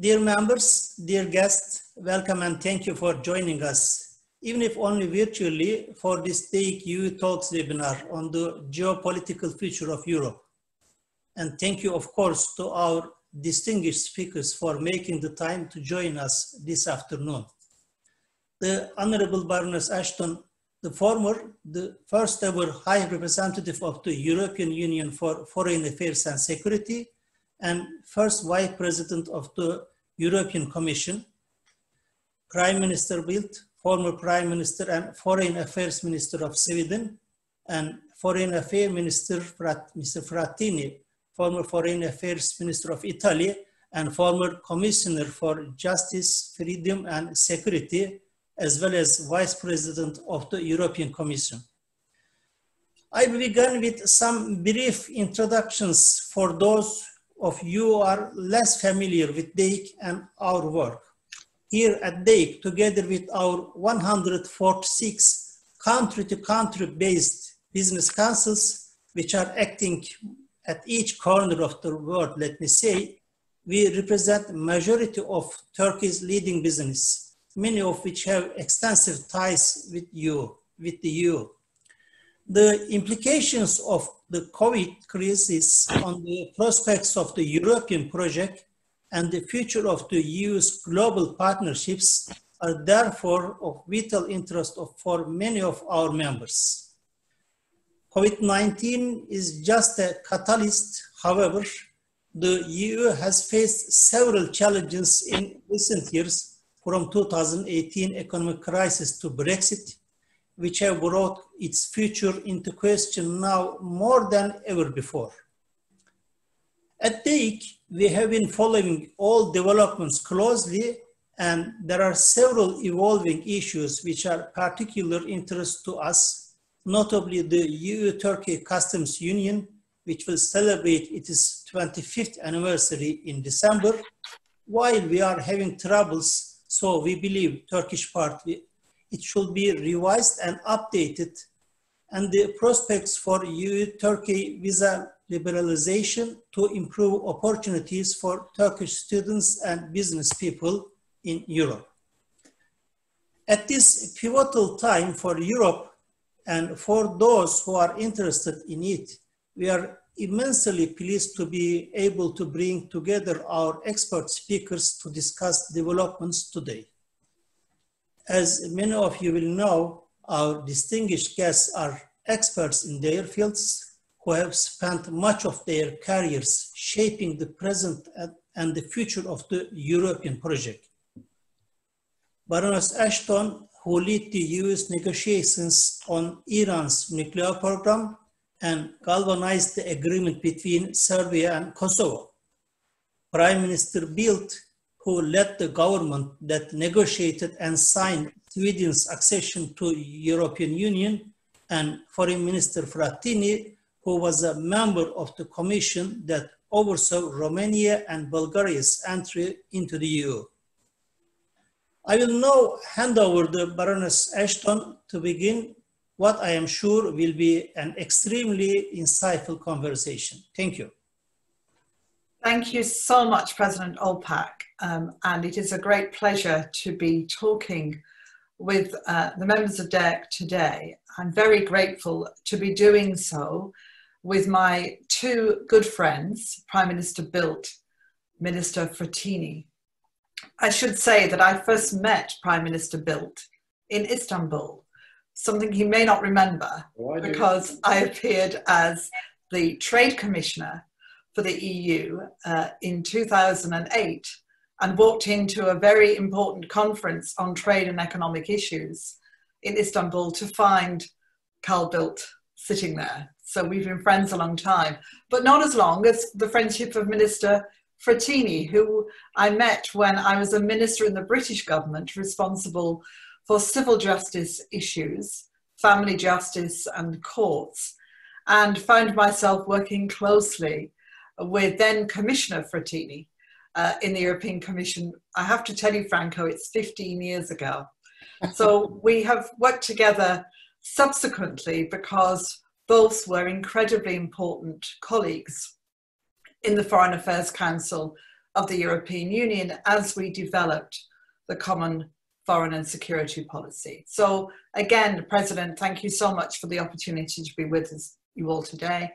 Dear members, dear guests, welcome and thank you for joining us, even if only virtually, for this DEİK Talks webinar on the geopolitical future of Europe. And thank you, of course, to our distinguished speakers for making the time to join us this afternoon. The Honorable Baroness Ashton, the first ever High Representative of the European Union for Foreign Affairs and Security, and first Vice President of the European Commission, Prime Minister Bildt, former Prime Minister and Foreign Affairs Minister of Sweden, and Foreign Affairs Minister Mr. Frattini, former Foreign Affairs Minister of Italy, and former Commissioner for Justice, Freedom and Security, as well as Vice President of the European Commission. I began with some brief introductions for those of you who are less familiar with DEİK and our work. Here at DEİK, together with our 146 country-to-country based business councils, which are acting at each corner of the world, let me say, we represent the majority of Turkey's leading business, many of which have extensive ties with the EU. The implications of the COVID crisis on the prospects of the European project and the future of the EU's global partnerships are therefore of vital interest for many of our members. COVID-19 is just a catalyst. However, the EU has faced several challenges in recent years, from 2018 economic crisis to Brexit, which have brought its future into question now more than ever before. At DEİK, we have been following all developments closely, and there are several evolving issues which are particular interest to us, notably the EU-Turkey Customs Union, which will celebrate its 25th anniversary in December. While we are having troubles, so we believe Turkish part, it should be revised and updated, and the prospects for EU-Turkey visa liberalization to improve opportunities for Turkish students and business people in Europe. At this pivotal time for Europe and for those who are interested in it, we are immensely pleased to be able to bring together our expert speakers to discuss developments today. As many of you will know, our distinguished guests are experts in their fields who have spent much of their careers shaping the present and the future of the European project. Baroness Ashton, who led the US negotiations on Iran's nuclear program and galvanized the agreement between Serbia and Kosovo. Prime Minister Bildt, who led the government that negotiated and signed Sweden's accession to the European Union, and Foreign Minister Frattini, who was a member of the commission that oversaw Romania and Bulgaria's entry into the EU. I will now hand over to Baroness Ashton to begin what I am sure will be an extremely insightful conversation. Thank you. Thank you so much, President Olpak. And it is a great pleasure to be talking with the members of DEİK today. I'm very grateful to be doing so with my two good friends, Prime Minister Bildt, Minister Frattini. I should say that I first met Prime Minister Bildt in Istanbul, something he may not remember because I appeared as the Trade Commissioner for the EU in 2008 and walked into a very important conference on trade and economic issues in Istanbul to find Carl Bildt sitting there. So we've been friends a long time, but not as long as the friendship of Minister Frattini, who I met when I was a minister in the British government responsible for civil justice issues, family justice and courts, and found myself working closely with then Commissioner Frattini in the European Commission. I have to tell you, Franco, it's 15 years ago. So we have worked together subsequently because both were incredibly important colleagues in the Foreign Affairs Council of the European Union as we developed the common foreign and security policy. So again, President, thank you so much for the opportunity to be with us, you all today.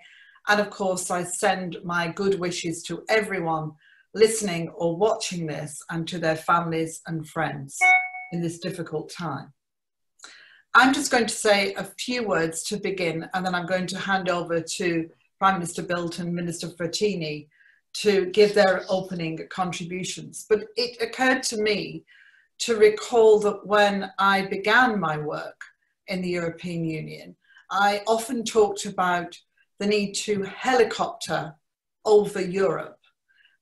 And of course, I send my good wishes to everyone listening or watching this and to their families and friends in this difficult time. I'm just going to say a few words to begin, and then I'm going to hand over to Prime Minister Bildt and Minister Frattini to give their opening contributions. But it occurred to me to recall that when I began my work in the European Union, I often talked about the need to helicopter over Europe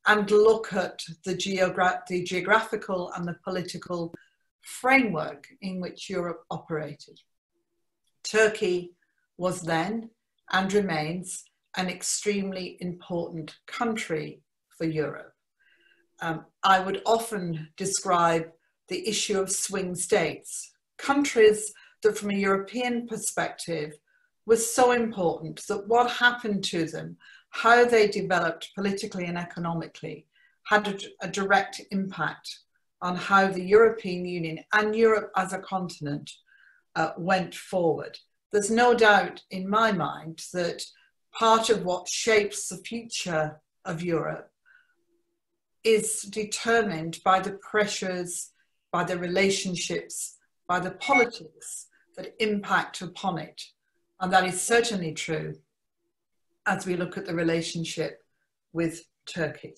and look at the geographical and the political framework in which Europe operated. Turkey was then and remains an extremely important country for Europe. I would often describe the issue of swing states, countries that from a European perspective was so important that what happened to them, how they developed politically and economically, had a direct impact on how the European Union and Europe as a continent went forward. There's no doubt in my mind that part of what shapes the future of Europe is determined by the pressures, by the relationships, by the politics that impact upon it. And that is certainly true as we look at the relationship with Turkey.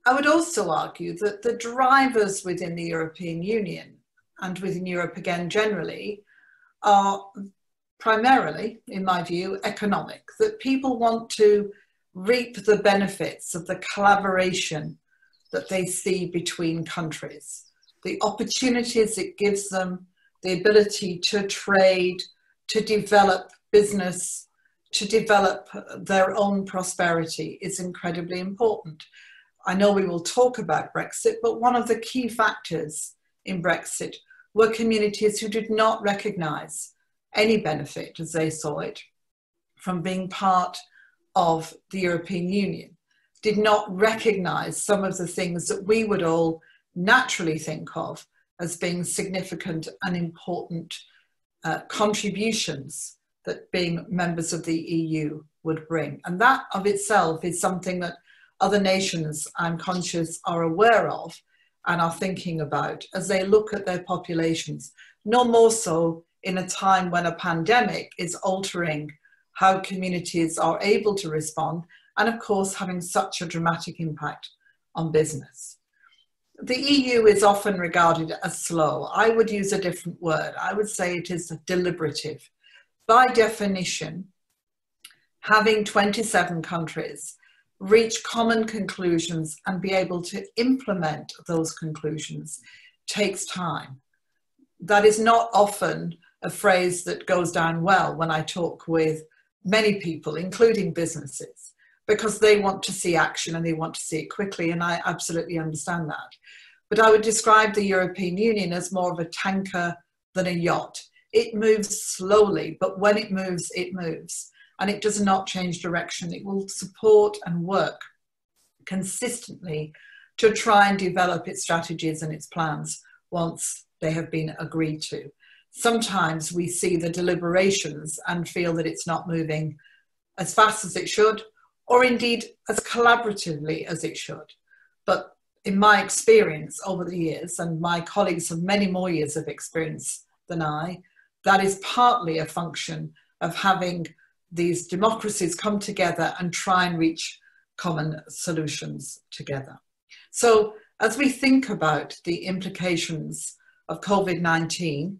I would also argue that the drivers within the European Union and within Europe again generally are primarily, in my view, economic, that people want to reap the benefits of the collaboration that they see between countries, the opportunities it gives them, the ability to trade, to develop business, to develop their own prosperity is incredibly important. I know we will talk about Brexit, but one of the key factors in Brexit were communities who did not recognise any benefit, as they saw it, from being part of the European Union, did not recognise some of the things that we would all naturally think of as being significant and important contributions that being members of the EU would bring. And that of itself is something that other nations, I'm conscious, are aware of and are thinking about as they look at their populations, no more so in a time when a pandemic is altering how communities are able to respond, and of course having such a dramatic impact on business. The EU is often regarded as slow. I would use a different word. I would say it is deliberative. By definition, having 27 countries reach common conclusions and be able to implement those conclusions takes time. That is not often a phrase that goes down well when I talk with many people, including businesses, because they want to see action and they want to see it quickly, and I absolutely understand that. But I would describe the European Union as more of a tanker than a yacht. It moves slowly, but when it moves, and it does not change direction. It will support and work consistently to try and develop its strategies and its plans once they have been agreed to. Sometimes we see the deliberations and feel that it's not moving as fast as it should, or indeed as collaboratively as it should. But in my experience over the years, and my colleagues have many more years of experience than I, that is partly a function of having these democracies come together and try and reach common solutions together. So as we think about the implications of COVID-19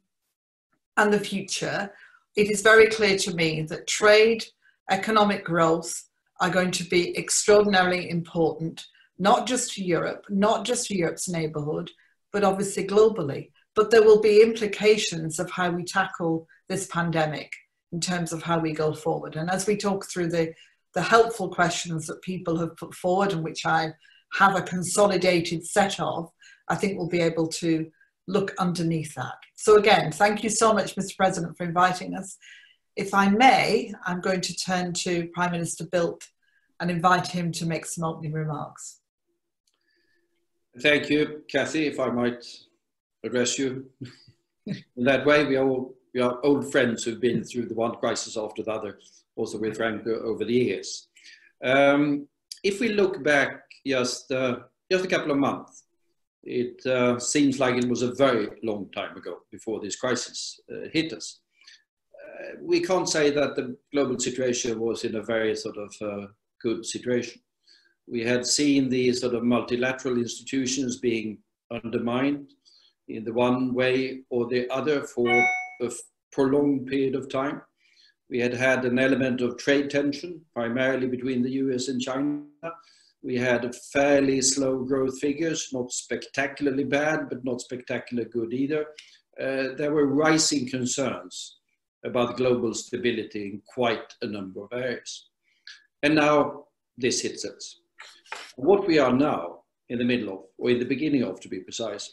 and the future, it is very clear to me that trade, economic growth are going to be extraordinarily important, not just to Europe, not just to Europe's neighbourhood, but obviously globally. But there will be implications of how we tackle this pandemic in terms of how we go forward. And as we talk through the helpful questions that people have put forward, and which I have a consolidated set of, I think we'll be able to look underneath that. So again, thank you so much, Mr. President, for inviting us. If I may, I'm going to turn to Prime Minister Bildt and invite him to make some opening remarks. Thank you, Kathy, if I might address you in that way. We are old friends who've been through the one crisis after the other, also with Frank over the years. If we look back just a couple of months, it seems like it was a very long time ago before this crisis hit us. We can't say that the global situation was in a very sort of good situation. We had seen the sort of multilateral institutions being undermined in the one way or the other for a prolonged period of time. We had had an element of trade tension, primarily between the US and China. We had fairly slow growth figures, not spectacularly bad, but not spectacularly good either. There were rising concerns about global stability in quite a number of areas. And now this hits us. What we are now in the middle of, or in the beginning of, to be precise,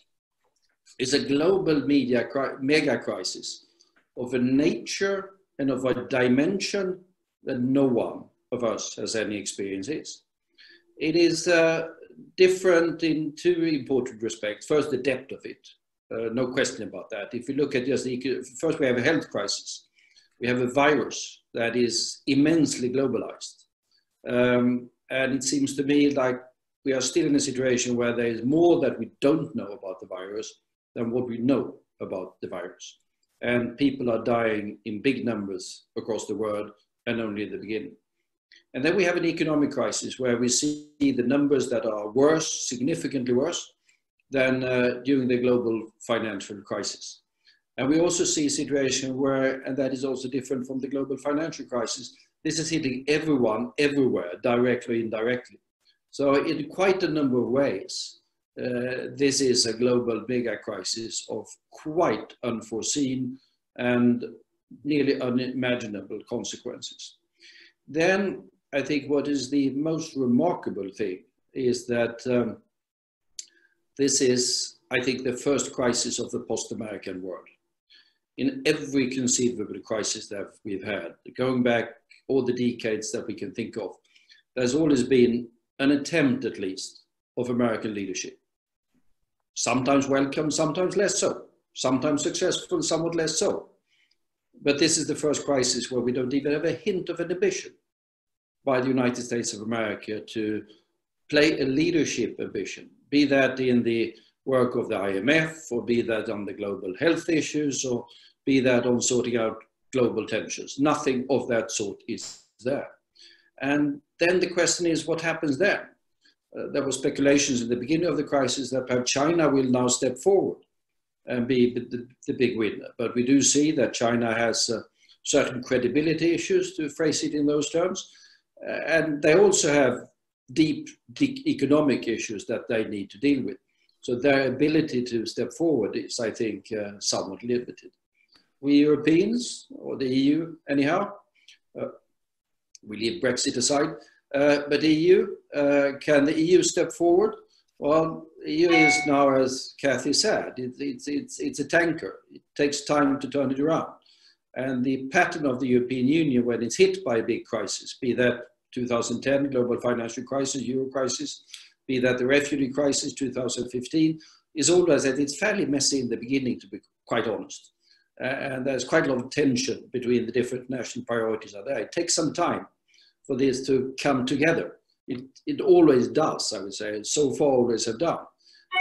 is a global mega crisis of a nature and of a dimension that no one of us has any experience in. It is different in two important respects. First, the depth of it, no question about that. If you look at just first, we have a health crisis. We have a virus that is immensely globalized. And it seems to me like we are still in a situation where there is more that we don't know about the virus than what we know about the virus. And people are dying in big numbers across the world, and only in the beginning. And then we have an economic crisis where we see the numbers that are worse, significantly worse, than during the global financial crisis. And we also see a situation where, and that is also different from the global financial crisis, this is hitting everyone, everywhere, directly or indirectly. So in quite a number of ways, this is a global mega crisis of quite unforeseen and nearly unimaginable consequences. Then I think what is the most remarkable thing is that this is, I think, the first crisis of the post-American world. In every conceivable crisis that we've had, going back all the decades that we can think of, there's always been an attempt, at least, of American leadership. Sometimes welcome, sometimes less so. Sometimes successful, somewhat less so. But this is the first crisis where we don't even have a hint of an ambition by the United States of America to play a leadership ambition, be that in the work of the IMF, or be that on the global health issues, or be that on sorting out global tensions. Nothing of that sort is there. And then the question is, what happens then? There were speculations in the beginning of the crisis that perhaps China will now step forward and be the big winner. But we do see that China has certain credibility issues, to phrase it in those terms. And they also have deep economic issues that they need to deal with. So their ability to step forward is, I think, somewhat limited. We Europeans, or the EU anyhow, we leave Brexit aside, but EU, can the EU step forward? Well, the EU is now, as Kathy said, it's a tanker. It takes time to turn it around. And the pattern of the European Union when it's hit by a big crisis, be that 2010 global financial crisis, Euro crisis, be that the refugee crisis 2015, is always that it's fairly messy in the beginning, to be quite honest. And there's quite a lot of tension between the different national priorities are there. It takes some time for this to come together. It always does, I would say. So far always have done.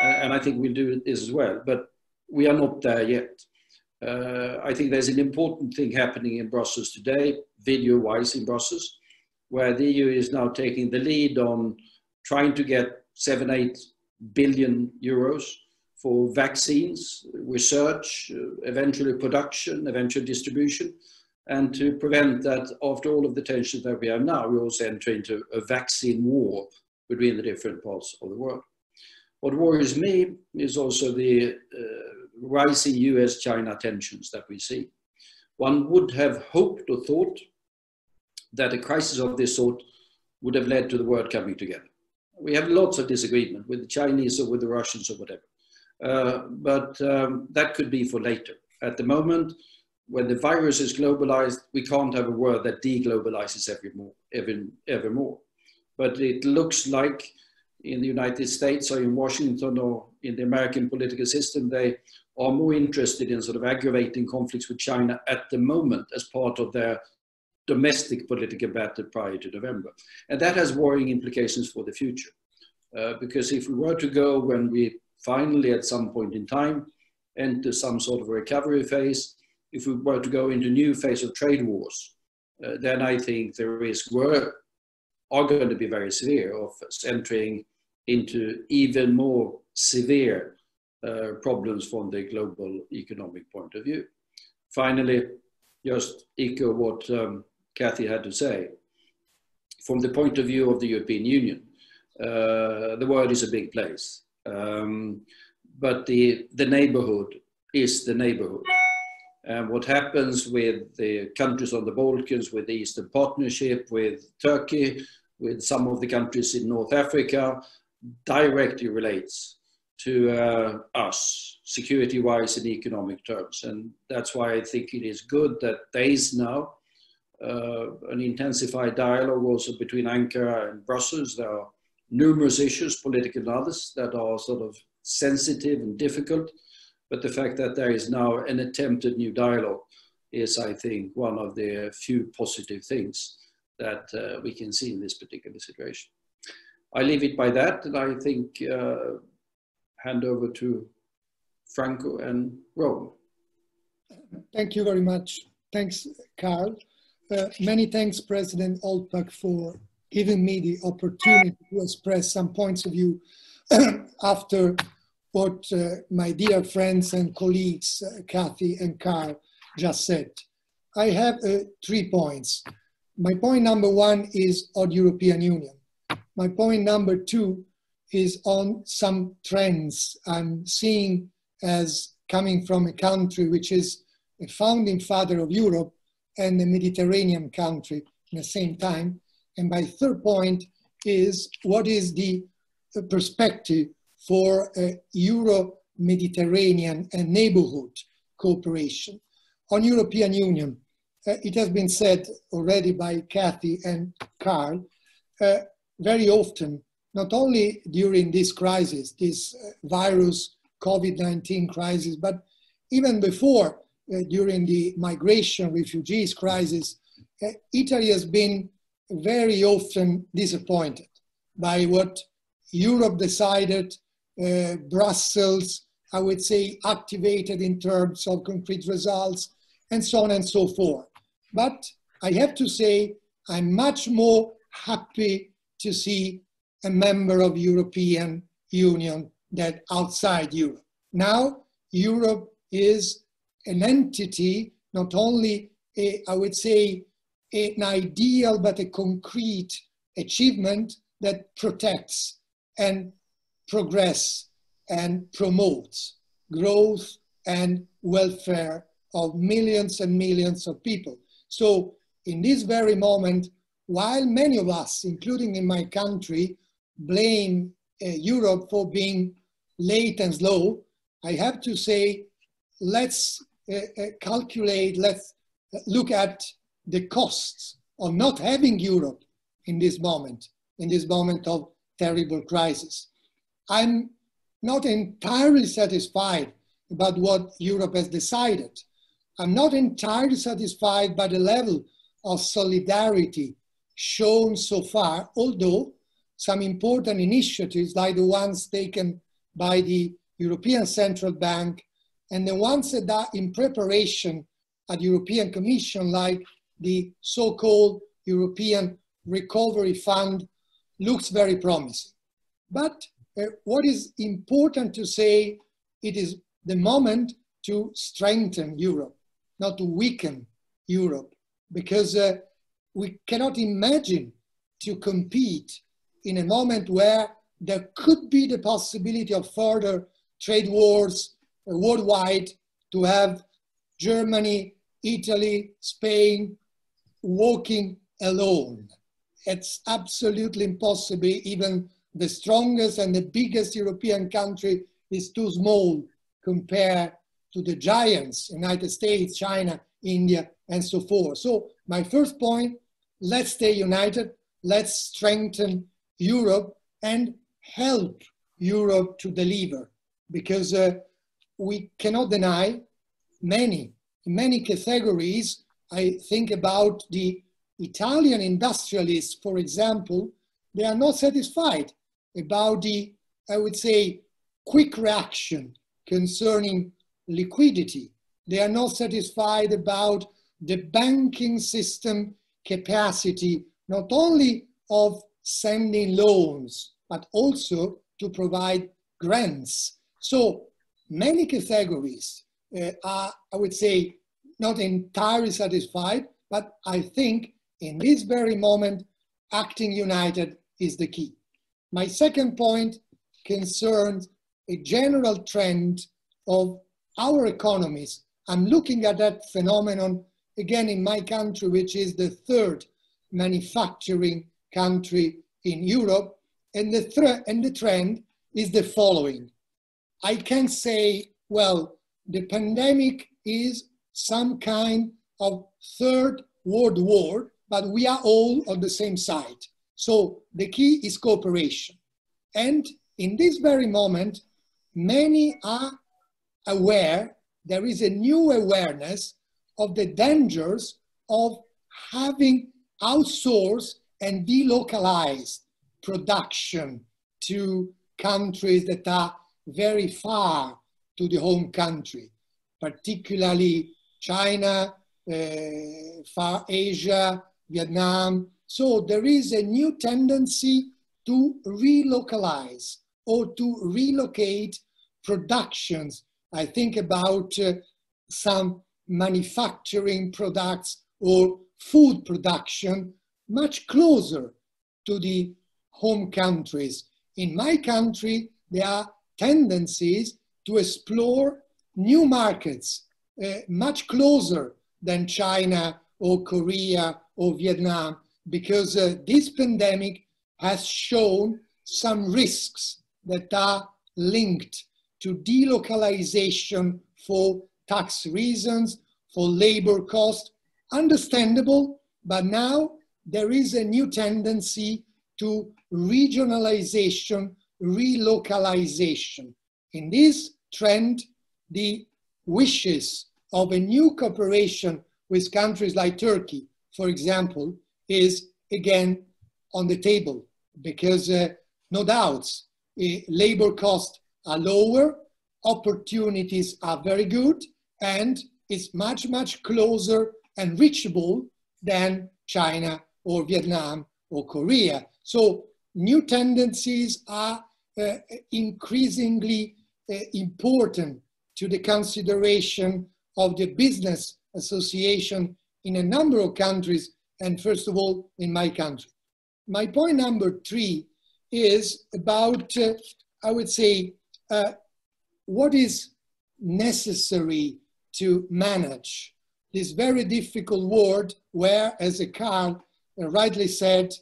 And I think we'll do this as well, but we are not there yet. I think there's an important thing happening in Brussels today, video-wise in Brussels, where the EU is now taking the lead on trying to get 7-8 billion euros for vaccines, research, eventually production, eventual distribution, and to prevent that after all of the tensions that we have now, we also enter into a vaccine war between the different parts of the world. What worries me is also the rising US-China tensions that we see. One would have hoped or thought that a crisis of this sort would have led to the world coming together. We have lots of disagreement with the Chinese or with the Russians or whatever. But that could be for later. At the moment, when the virus is globalized, we can't have a world that deglobalizes evermore. But it looks like in the United States or in Washington or in the American political system, they are more interested in sort of aggravating conflicts with China at the moment as part of their domestic political battle prior to November. And that has worrying implications for the future. Because if we were to go, when we finally at some point in time enter some sort of a recovery phase, if we were to go into a new phase of trade wars, then I think the risks are going to be very severe of us entering into even more severe problems from the global economic point of view. Finally, just echo what Kathy had to say. From the point of view of the European Union, the world is a big place, but the neighborhood is the neighborhood. And what happens with the countries on the Balkans, with the Eastern Partnership, with Turkey, with some of the countries in North Africa, directly relates to us, security-wise and economic terms. And that's why I think it is good that there is now an intensified dialogue also between Ankara and Brussels. There are numerous issues, political and others, that are sort of sensitive and difficult. But the fact that there is now an attempted new dialogue is, I think, one of the few positive things that we can see in this particular situation. I leave it by that, and I think hand over to Franco and Rome. Thank you very much. Thanks, Carl. Many thanks, President Olpak, for giving me the opportunity to express some points of view after what my dear friends and colleagues, Kathy and Carl, just said. I have 3 points. My point number 1 is on European Union. My point number 2 is on some trends I'm seeing as coming from a country which is a founding father of Europe and a Mediterranean country at the same time. And my third point is what is the perspective for Euro-Mediterranean and neighborhood cooperation. On European Union, it has been said already by Kathy and Carl, very often, not only during this crisis, this virus COVID-19 crisis, but even before, during the migration refugees crisis, Italy has been very often disappointed by what Europe decided, Brussels, I would say, activated in terms of concrete results, and so on and so forth. But I have to say, I'm much more happy to see a member of European Union than outside Europe. Now, Europe is an entity, not only, I would say, an ideal, but a concrete achievement that protects and progress and promotes growth and welfare of millions and millions of people. So in this very moment, while many of us, including in my country, blame Europe for being late and slow, I have to say, let's calculate, let's look at the costs of not having Europe in this moment of terrible crisis. I'm not entirely satisfied about what Europe has decided. I'm not entirely satisfied by the level of solidarity shown so far, although some important initiatives like the ones taken by the European Central Bank and the ones that are in preparation at the European Commission, like the so-called European Recovery Fund, looks very promising. But what is important to say, it is the moment to strengthen Europe, not to weaken Europe, because we cannot imagine to compete in a moment where there could be the possibility of further trade wars worldwide, to have Germany, Italy, Spain walking alone. It's absolutely impossible. Even the strongest and the biggest European country is too small compared to the giants, United States, China, India, and so forth. So my first point, let's stay united, let's strengthen Europe and help Europe to deliver, because we cannot deny in many categories. I think about the Italian industrialists, for example, they are not satisfied about the, I would say, quick reaction concerning liquidity. They are not satisfied about the banking system capacity, not only of sending loans, but also to provide grants. So many categories are, I would say, not entirely satisfied, but I think in this very moment, acting united is the key. My second point concerns a general trend of our economies. I'm looking at that phenomenon again in my country, which is the third manufacturing country in Europe. And the trend is the following. I can say, well, the pandemic is some kind of third world war, but we are all on the same side. So the key is cooperation. And in this very moment, many are aware, there is a new awareness of the dangers of having outsourced and delocalized production to countries that are very far to the home country, particularly China, Far Asia, Vietnam. So there is a new tendency to relocalize or to relocate productions. I think about some manufacturing products or food production much closer to the home countries. In my country, there are tendencies to explore new markets much closer than China or Korea or Vietnam, because this pandemic has shown some risks that are linked to delocalization for tax reasons, for labor cost. Understandable, but now there is a new tendency to regionalization, relocalization. In this trend, the wishes of a new cooperation with countries like Turkey, for example, is again on the table, because no doubts, labor costs are lower, opportunities are very good, and it's much, much closer and reachable than China or Vietnam or Korea. So new tendencies are increasingly important to the consideration of the business association in a number of countries, and first of all, in my country. My point number 3 is about, I would say, what is necessary to manage this very difficult world where, as Carl rightly said,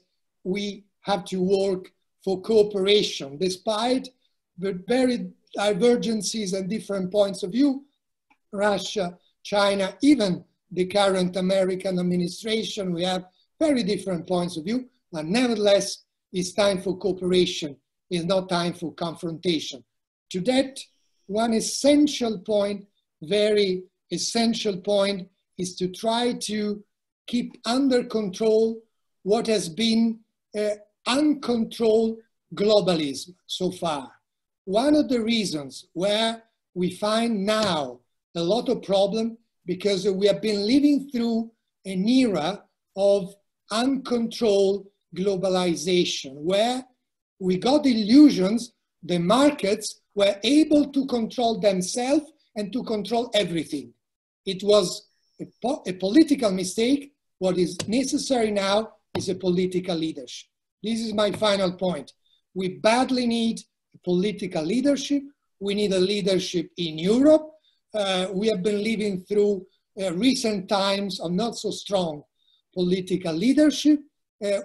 we have to work for cooperation, despite the very divergences and different points of view. Russia, China, even the current American administration, we have very different points of view, but nevertheless, it's time for cooperation. It's not time for confrontation. To that, one essential point, very essential point, is to try to keep under control what has been uncontrolled globalism so far. One of the reasons where we find now a lot of problem, because we have been living through an era of uncontrolled globalization, where we got illusions the markets were able to control themselves and to control everything. It was a political mistake. What is necessary now is a political leadership. This is my final point. We badly need political leadership. We need a leadership in Europe. We have been living through recent times of not so strong political leadership.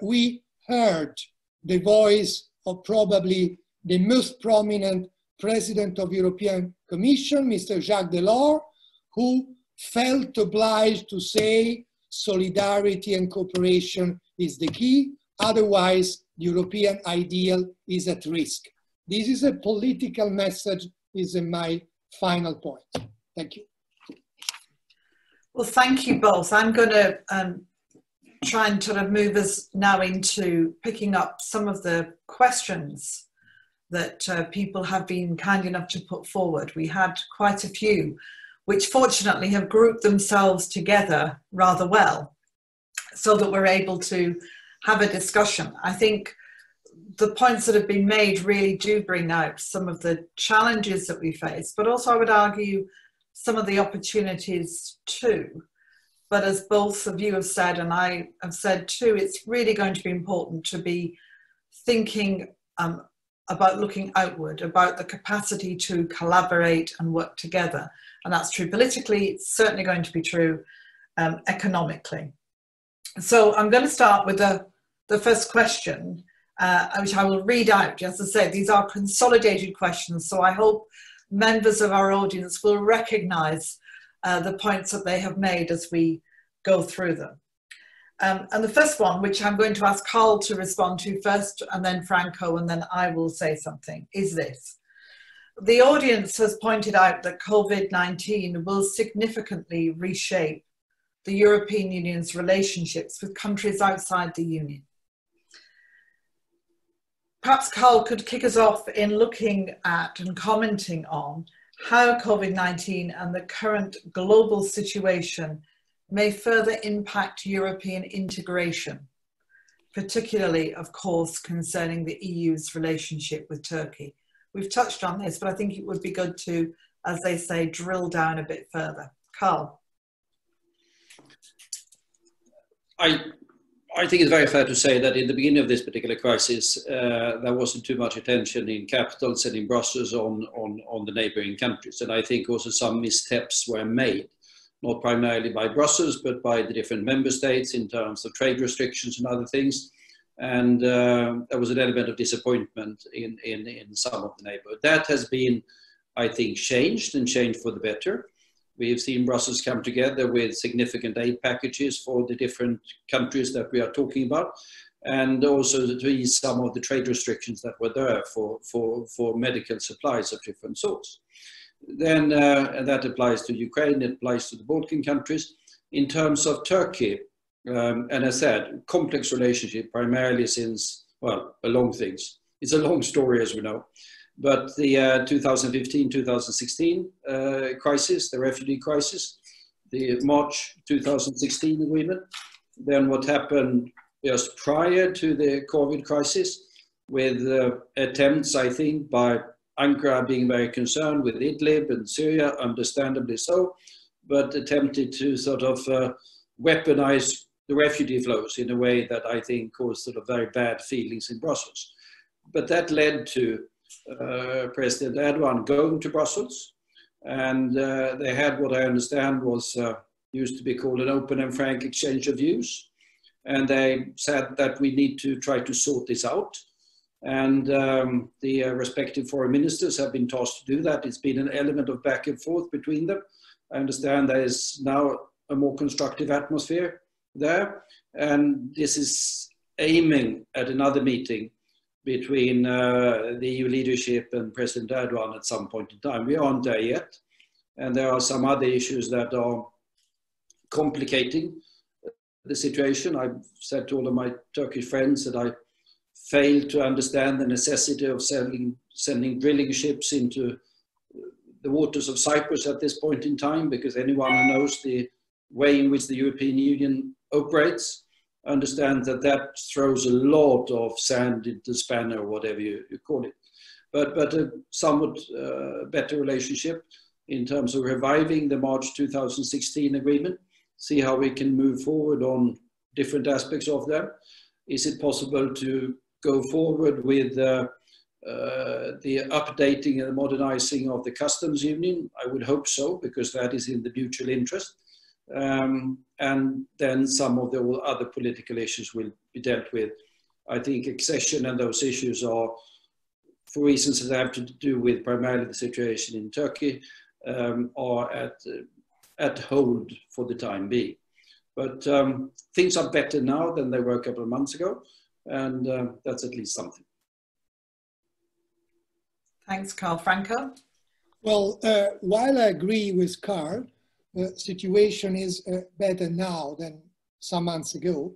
We heard the voice of probably the most prominent president of European Commission, Mr. Jacques Delors, who felt obliged to say solidarity and cooperation is the key. Otherwise, the European ideal is at risk. This is a political message, is my final point. Thank you. Well, thank you both. I'm going to try and sort of move us now into picking up some of the questions that people have been kind enough to put forward. We had quite a few, which fortunately have grouped themselves together rather well, so that we're able to have a discussion. I think the points that have been made really do bring out some of the challenges that we face, but also I would argue some of the opportunities too. But as both of you have said, and I have said too, it's really going to be important to be thinking about looking outward, about the capacity to collaborate and work together. And that's true politically, it's certainly going to be true economically. So I'm going to start with the first question, which I will read out. As I said, these are consolidated questions, so I hope members of our audience will recognize the points that they have made as we go through them. And the first one, which I'm going to ask Carl to respond to first, and then Franco, and then I will say something, is this. The audience has pointed out that COVID-19 will significantly reshape the European Union's relationships with countries outside the Union. Perhaps Carl could kick us off in looking at and commenting on how COVID-19 and the current global situation may further impact European integration, particularly, of course, concerning the EU's relationship with Turkey. We've touched on this, but I think it would be good to, as they say, drill down a bit further. Carl. I think it's very fair to say that in the beginning of this particular crisis, there wasn't too much attention in capitals and in Brussels on the neighboring countries. And I think also some missteps were made, not primarily by Brussels, but by the different member states in terms of trade restrictions and other things. And there was an element of disappointment in some of the neighborhood. That has been, I think, changed for the better. We've seen Brussels come together with significant aid packages for the different countries that we are talking about, and also to ease some of the trade restrictions that were there for medical supplies of different sorts. Then, and that applies to Ukraine, it applies to the Balkan countries. In terms of Turkey, and as I said, complex relationship primarily since, well, a long things. It's a long story, as we know. But the 2015-2016 crisis, the refugee crisis, the March 2016 agreement, then what happened just prior to the COVID crisis with attempts, I think, by Ankara being very concerned with Idlib and Syria, understandably so, but attempted to sort of weaponize the refugee flows in a way that I think caused sort of very bad feelings in Brussels. But that led to President Erdogan going to Brussels, and they had what I understand was used to be called an open and frank exchange of views, and they said that we need to try to sort this out, and the respective foreign ministers have been tasked to do that. It's been an element of back and forth between them. I understand there is now a more constructive atmosphere there, and this is aiming at another meeting between the EU leadership and President Erdogan at some point in time. We aren't there yet. And there are some other issues that are complicating the situation. I've said to all of my Turkish friends that I failed to understand the necessity of sending drilling ships into the waters of Cyprus at this point in time, because anyone who knows the way in which the European Union operates understand that that throws a lot of sand into the spanner, or whatever you call it. But a somewhat better relationship in terms of reviving the March 2016 agreement, see how we can move forward on different aspects of them. Is it possible to go forward with the updating and modernizing of the customs union? I would hope so, because that is in the mutual interest. And then some of the other political issues will be dealt with. I think accession and those issues are, for reasons that have to do with primarily the situation in Turkey, are at hold for the time being. But things are better now than they were a couple of months ago. and that's at least something. Thanks, Carl. Franco? Well, while I agree with Carl, the situation is better now than some months ago.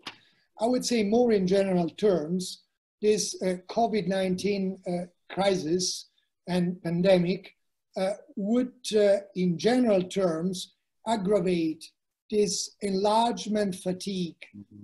I would say more in general terms, this COVID-19 crisis and pandemic would, in general terms, aggravate this enlargement fatigue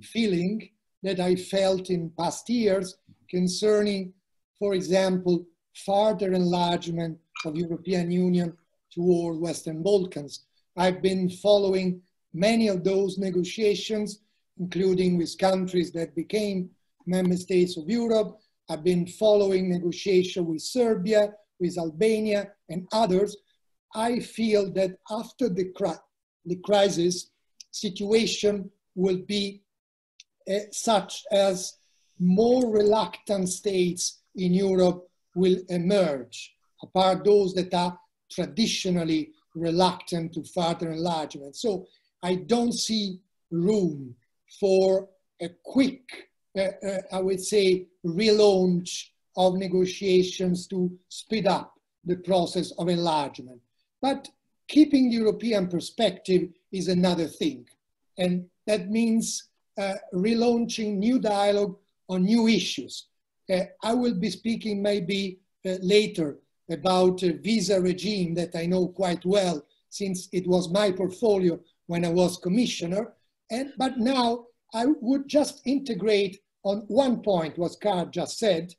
feeling that I felt in past years concerning, for example, further enlargement of European Union toward Western Balkans. I've been following many of those negotiations, including with countries that became member states of Europe. I've been following negotiations with Serbia, with Albania and others. I feel that after the crisis, situation will be such as more reluctant states in Europe will emerge, apart those that are traditionally reluctant to further enlargement. So I don't see room for a quick, I would say, relaunch of negotiations to speed up the process of enlargement. But keeping European perspective is another thing. And that means relaunching new dialogue on new issues. I will be speaking maybe later about a visa regime that I know quite well, since it was my portfolio when I was commissioner. But now I would just integrate on one point what Carl just said.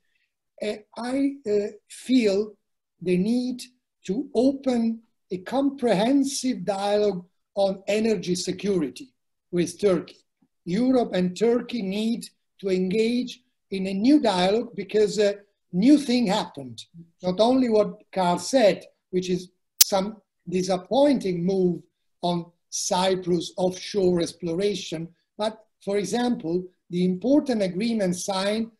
I feel the need to open a comprehensive dialogue on energy security with Turkey. Europe and Turkey need to engage in a new dialogue because a new thing happened. Not only what Carl said, which is some disappointing move on Cyprus offshore exploration, but for example, the important agreement signed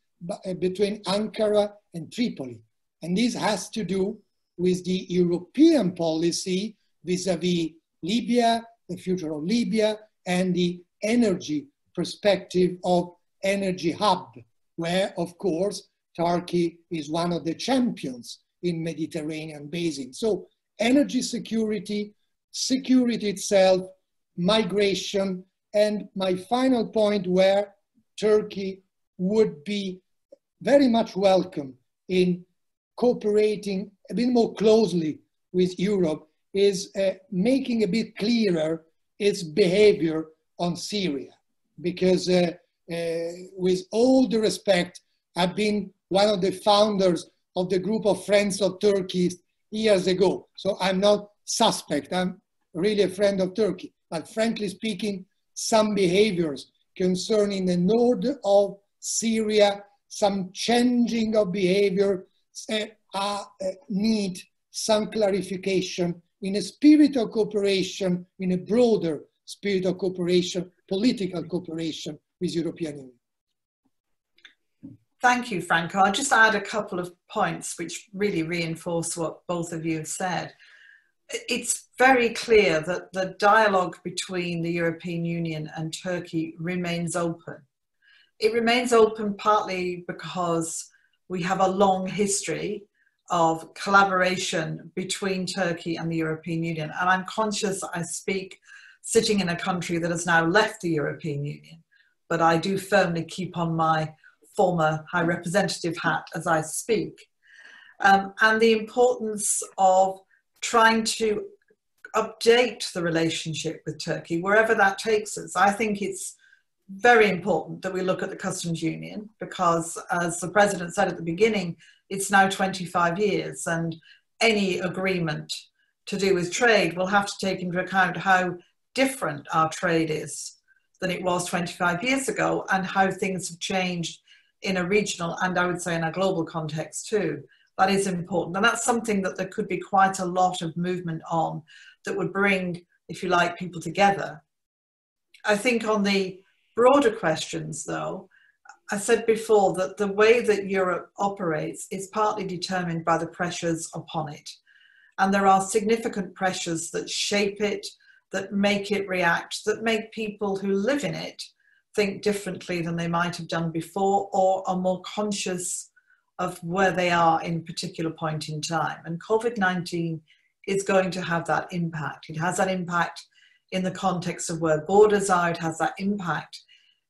between Ankara and Tripoli. And this has to do with the European policy vis-à-vis Libya, the future of Libya, and the energy perspective of energy hub, where, of course, Turkey is one of the champions in Mediterranean basin. So energy security, security itself, migration, and my final point where Turkey would be very much welcome in cooperating a bit more closely with Europe is making a bit clearer its behavior on Syria. Because with all the respect, I've been one of the founders of the group of Friends of Turkey years ago. So I'm not suspect, I'm really a friend of Turkey. But frankly speaking, some behaviors concerning the north of Syria, some changing of behavior need some clarification in a spirit of cooperation, in a broader spirit of cooperation, political cooperation with European Union. Thank you, Franco. I'll just add a couple of points which really reinforce what both of you have said. It's very clear that the dialogue between the European Union and Turkey remains open. It remains open partly because we have a long history of collaboration between Turkey and the European Union. And I'm conscious I speak sitting in a country that has now left the European Union, but I do firmly keep on my former High Representative hat as I speak. And the importance of trying to update the relationship with Turkey, wherever that takes us. I think it's very important that we look at the customs union because, as the President said at the beginning, it's now 25 years and any agreement to do with trade will have to take into account how different our trade is than it was 25 years ago and how things have changed in a regional and I would say in a global context too. That is important. And that's something that there could be quite a lot of movement on that would bring, if you like, people together. I think on the broader questions though, I said before that the way that Europe operates is partly determined by the pressures upon it. And there are significant pressures that shape it, that make it react, that make people who live in it think differently than they might have done before, or are more conscious of where they are in a particular point in time. And COVID-19 is going to have that impact. It has that impact in the context of where borders are. It has that impact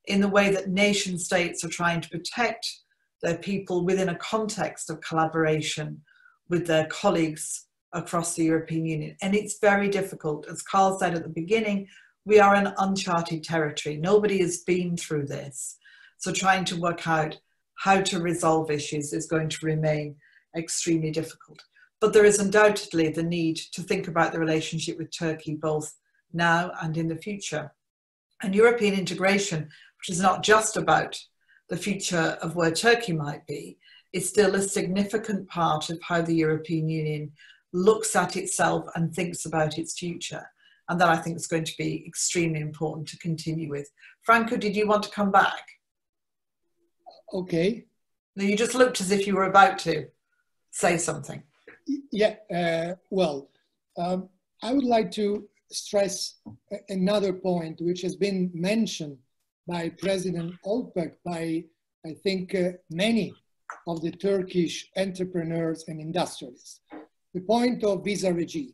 in the way that nation states are trying to protect their people within a context of collaboration with their colleagues across the European Union. And it's very difficult. As Carl said at the beginning, we are in uncharted territory. Nobody has been through this. So trying to work out how to resolve issues is going to remain extremely difficult. But there is undoubtedly the need to think about the relationship with Turkey, both now and in the future. And European integration, which is not just about the future of where Turkey might be, is still a significant part of how the European Union looks at itself and thinks about its future. And that I think is going to be extremely important to continue with. Franco, did you want to come back? Okay. No, you just looked as if you were about to say something. Yeah, I would like to stress another point which has been mentioned by President Olpert, by I think many of the Turkish entrepreneurs and industrialists. The point of visa regime.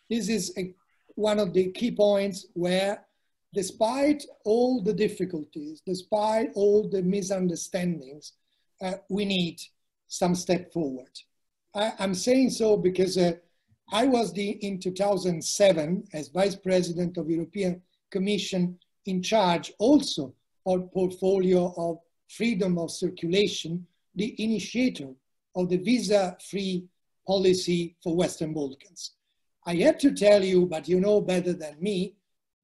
This is one of the key points where, despite all the difficulties, despite all the misunderstandings, we need some step forward. I'm saying so because I was in 2007 as Vice President of European Commission in charge also of portfolio of freedom of circulation, the initiator of the visa-free policy for Western Balkans. I have to tell you, but you know better than me,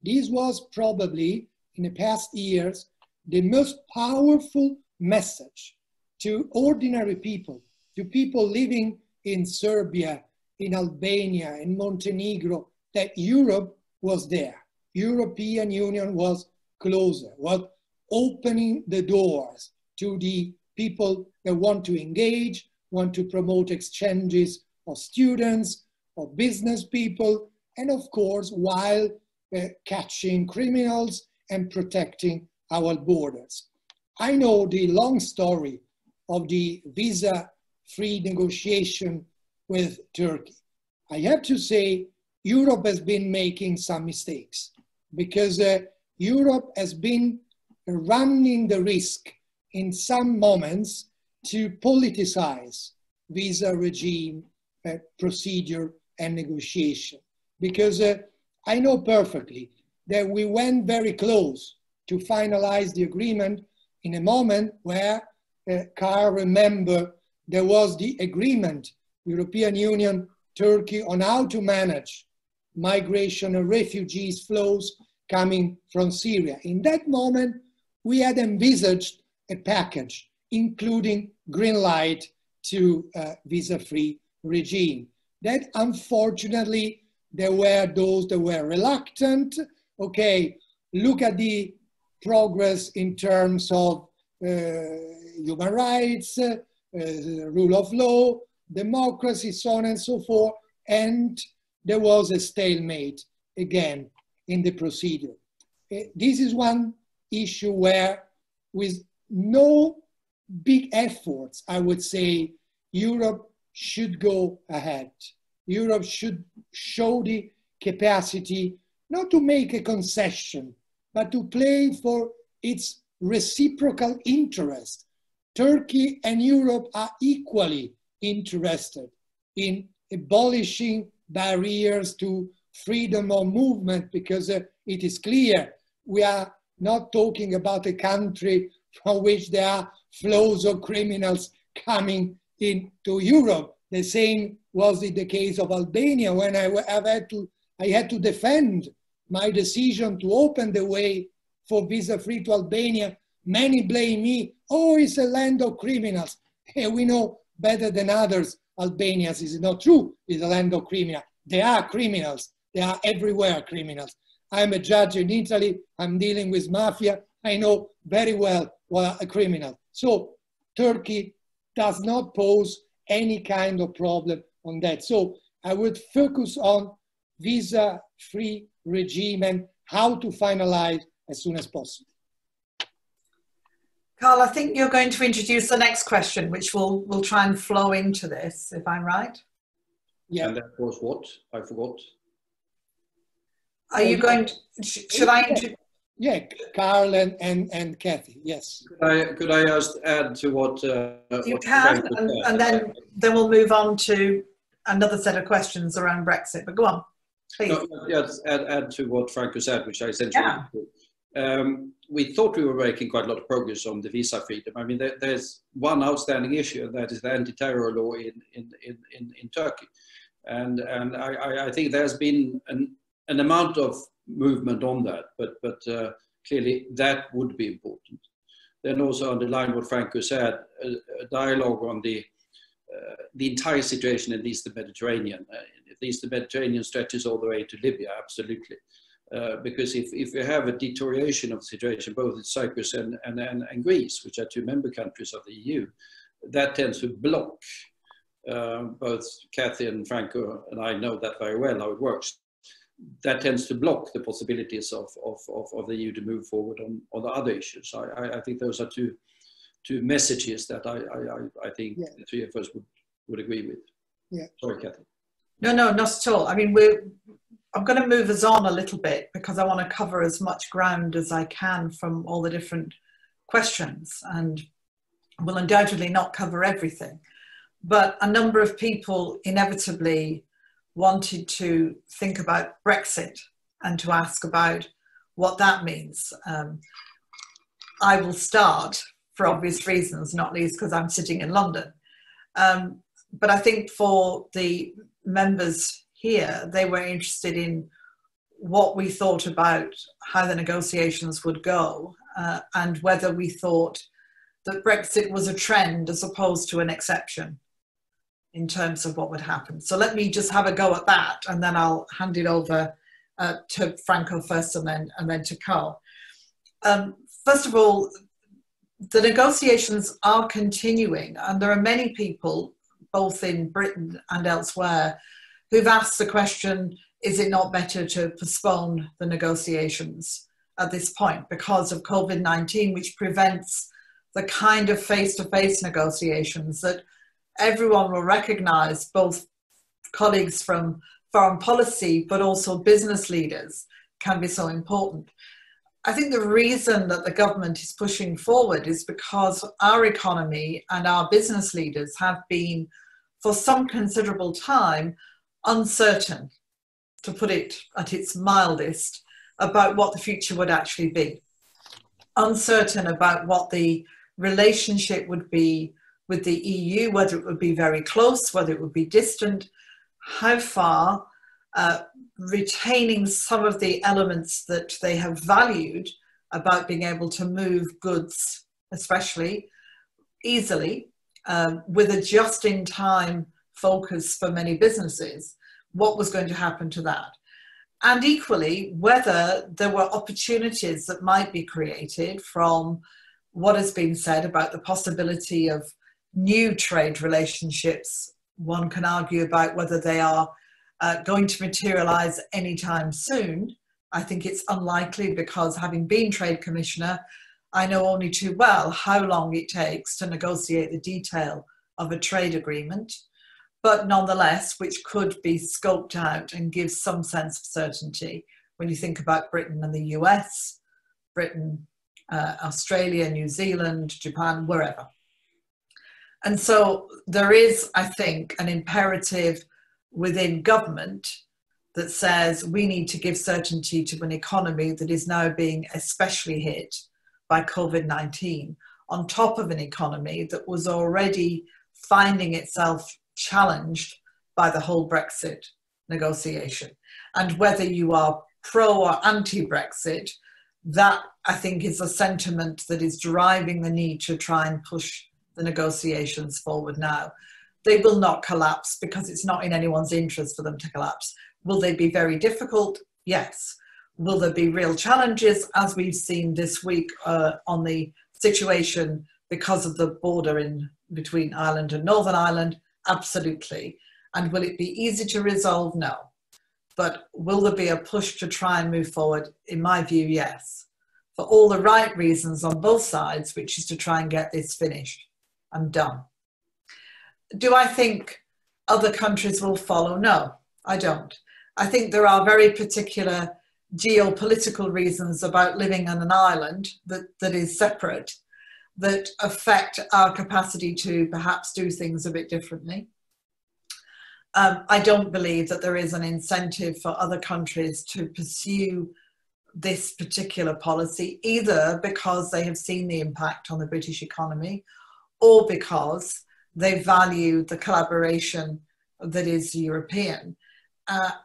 this was probably in the past years the most powerful message to ordinary people, to people living in Serbia, in Albania, in Montenegro, that Europe was there. European Union was closer, was opening the doors to the people that want to engage, want to promote exchanges of students, of business people, and of course, while catching criminals and protecting our borders. I know the long story of the visa-free negotiation with Turkey. I have to say, Europe has been making some mistakes because Europe has been running the risk in some moments to politicize visa regime, procedure and negotiation. Because I know perfectly that we went very close to finalize the agreement in a moment where, Carl, remember, there was the agreement, European Union, Turkey, on how to manage migration and refugees flows coming from Syria. In that moment, we had envisaged a package, including green light to visa-free regime. That unfortunately, there were those that were reluctant. Okay, look at the progress in terms of human rights, rule of law, democracy, so on and so forth. And there was a stalemate again in the procedure. This is one issue where, with no big efforts, I would say Europe should go ahead. Europe should show the capacity not to make a concession, but to play for its reciprocal interest. Turkey and Europe are equally interested in abolishing barriers to freedom of movement, because it is clear we are not talking about a country from which there are flows of criminals coming into Europe. The same was in the case of Albania, when I had to defend my decision to open the way for visa-free to Albania. Many blame me, oh, it's a land of criminals. And we know better than others, Albania is not true, it's a land of criminals. There are criminals, they are everywhere criminals. I'm a judge in Italy, I'm dealing with mafia, I know very well what a criminal. So Turkey does not pose any kind of problem on that. So I would focus on visa-free regime and how to finalize as soon as possible. Carl, I think you're going to introduce the next question, which will try and flow into this, if I'm right. Yeah. And that was what? I forgot. Are you going to, should I introduce? Yeah, Carl and Kathy, yes. Could I just add to what You what can, Frank and then we'll move on to another set of questions around Brexit, but go on, please. No, yes, add to what Franco said, which I essentially we thought we were making quite a lot of progress on the visa freedom. I mean, there's one outstanding issue, and that is the anti-terror law in Turkey. And I think there's been an amount of movement on that, but clearly that would be important. Then also underline what Franco said, a dialogue on the entire situation in the Eastern Mediterranean. The Eastern Mediterranean stretches all the way to Libya, absolutely. Because if you have a deterioration of the situation, both in Cyprus and Greece, which are two member countries of the EU, that tends to block, both Kathy and Franco and I know that very well, how it works. That tends to block the possibilities of the EU to move forward on the other issues. I think those are two messages that I think the three of us would agree with. Yeah. Sorry, Kathy. No, not at all. I mean, I'm going to move us on a little bit because I want to cover as much ground as I can from all the different questions, and we'll undoubtedly not cover everything. But a number of people inevitably wanted to think about Brexit and to ask about what that means. I will start for obvious reasons, not least because I'm sitting in London. But I think for the members here, they were interested in what we thought about how the negotiations would go and whether we thought that Brexit was a trend as opposed to an exception in terms of what would happen. So let me just have a go at that, and then I'll hand it over to Franco first and then to Carl. First of all, the negotiations are continuing, and there are many people, both in Britain and elsewhere, who've asked the question, is it not better to postpone the negotiations at this point because of COVID-19, which prevents the kind of face-to-face negotiations that everyone will recognize, both colleagues from foreign policy, but also business leaders, can be so important. I think the reason that the government is pushing forward is because our economy and our business leaders have been, for some considerable time, uncertain, to put it at its mildest, about what the future would actually be. Uncertain about what the relationship would be with the EU, whether it would be very close, whether it would be distant, how far, retaining some of the elements that they have valued about being able to move goods, especially easily, with a just-in-time focus for many businesses, what was going to happen to that. And equally, whether there were opportunities that might be created from what has been said about the possibility of new trade relationships. One can argue about whether they are going to materialize anytime soon. I think it's unlikely because, having been Trade Commissioner, I know only too well how long it takes to negotiate the detail of a trade agreement, but nonetheless, which could be scoped out and give some sense of certainty when you think about Britain and the US, Britain, Australia, New Zealand, Japan, wherever. And so there is, I think, an imperative within government that says we need to give certainty to an economy that is now being especially hit by COVID-19, on top of an economy that was already finding itself challenged by the whole Brexit negotiation. And whether you are pro or anti-Brexit, that, I think, is a sentiment that is driving the need to try and push the negotiations forward now. They will not collapse because it's not in anyone's interest for them to collapse. Will they be very difficult? Yes. Will there be real challenges, as we've seen this week on the situation because of the border in between Ireland and Northern Ireland? Absolutely. And will it be easy to resolve? No. But will there be a push to try and move forward? In my view, yes, for all the right reasons on both sides, which is to try and get this finished and done. Do I think other countries will follow? No, I don't. I think there are very particular geopolitical reasons about living on an island that is separate, that affect our capacity to perhaps do things a bit differently. I don't believe that there is an incentive for other countries to pursue this particular policy, either because they have seen the impact on the British economy or because they value the collaboration that is European.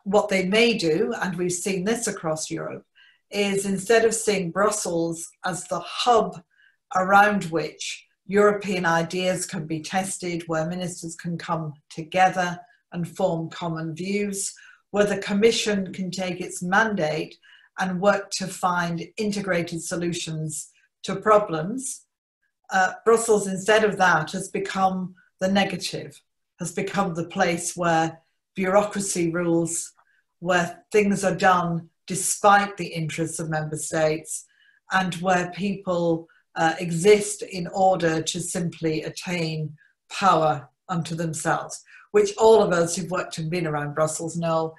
What they may do, and we've seen this across Europe, is instead of seeing Brussels as the hub around which European ideas can be tested, where ministers can come together and form common views, where the Commission can take its mandate and work to find integrated solutions to problems, Brussels, instead of that, has become the negative, has become the place where bureaucracy rules, where things are done despite the interests of member states, and where people exist in order to simply attain power unto themselves, which all of us who've worked and been around Brussels know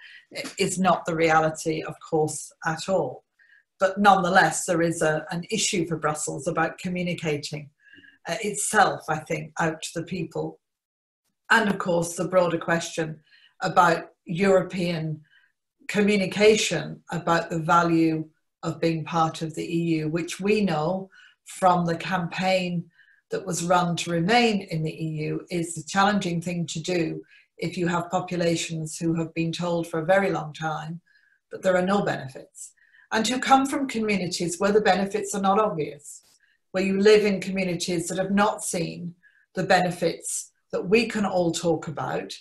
is not the reality, of course, at all. But nonetheless, there is an issue for Brussels about communicating itself, I think, out to the people. And of course, the broader question about European communication about the value of being part of the EU, which we know from the campaign that was run to remain in the EU is a challenging thing to do if you have populations who have been told for a very long time that there are no benefits, and who come from communities where the benefits are not obvious, where you live in communities that have not seen the benefits that we can all talk about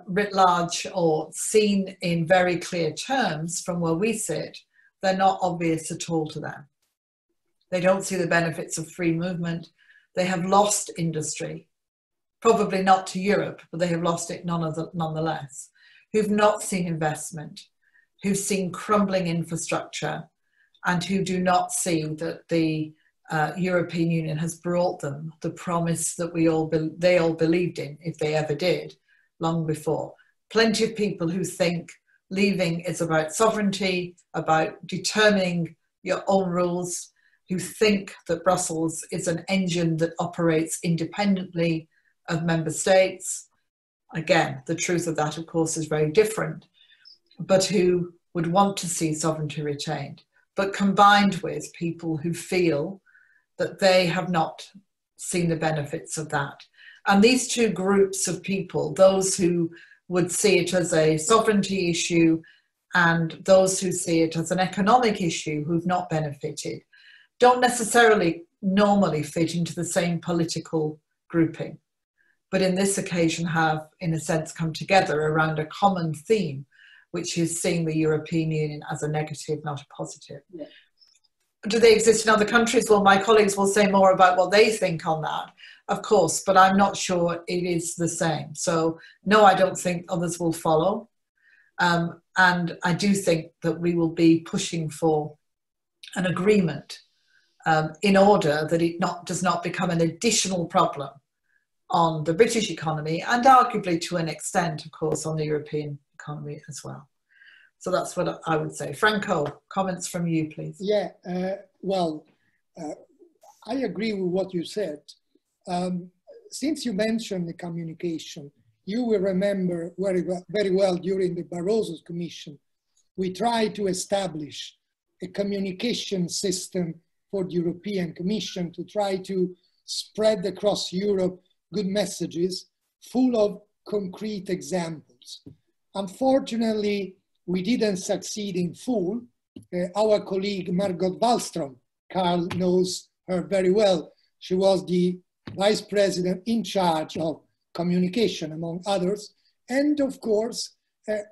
writ large, or seen in very clear terms from where we sit. They're not obvious at all to them. They don't see the benefits of free movement. They have lost industry, probably not to Europe, but they have lost it nonetheless, who've not seen investment, who've seen crumbling infrastructure, and who do not see that the European Union has brought them the promise that they all believed in, if they ever did, long before. Plenty of people who think leaving is about sovereignty, about determining your own rules, who think that Brussels is an engine that operates independently of member states. Again, the truth of that, of course, is very different, but who would want to see sovereignty retained, but combined with people who feel that they have not seen the benefits of that. And these two groups of people, those who would see it as a sovereignty issue and those who see it as an economic issue who've not benefited, don't necessarily normally fit into the same political grouping, but in this occasion have, in a sense, come together around a common theme, which is seeing the European Union as a negative, not a positive. Yeah. Do they exist in other countries? Well, my colleagues will say more about what they think on that, of course, but I'm not sure it is the same. So no, I don't think others will follow. And I do think that we will be pushing for an agreement in order that it does not become an additional problem on the British economy, and arguably to an extent, of course, on the European economy as well. So that's what I would say. Franco, comments from you, please. Yeah, I agree with what you said. Since you mentioned the communication, you will remember very well during the Barroso's Commission, we tried to establish a communication system for the European Commission to try to spread across Europe good messages full of concrete examples. Unfortunately, we didn't succeed in full. Our colleague Margot Wallström, Carl knows her very well. She was the vice president in charge of communication, among others. And of course,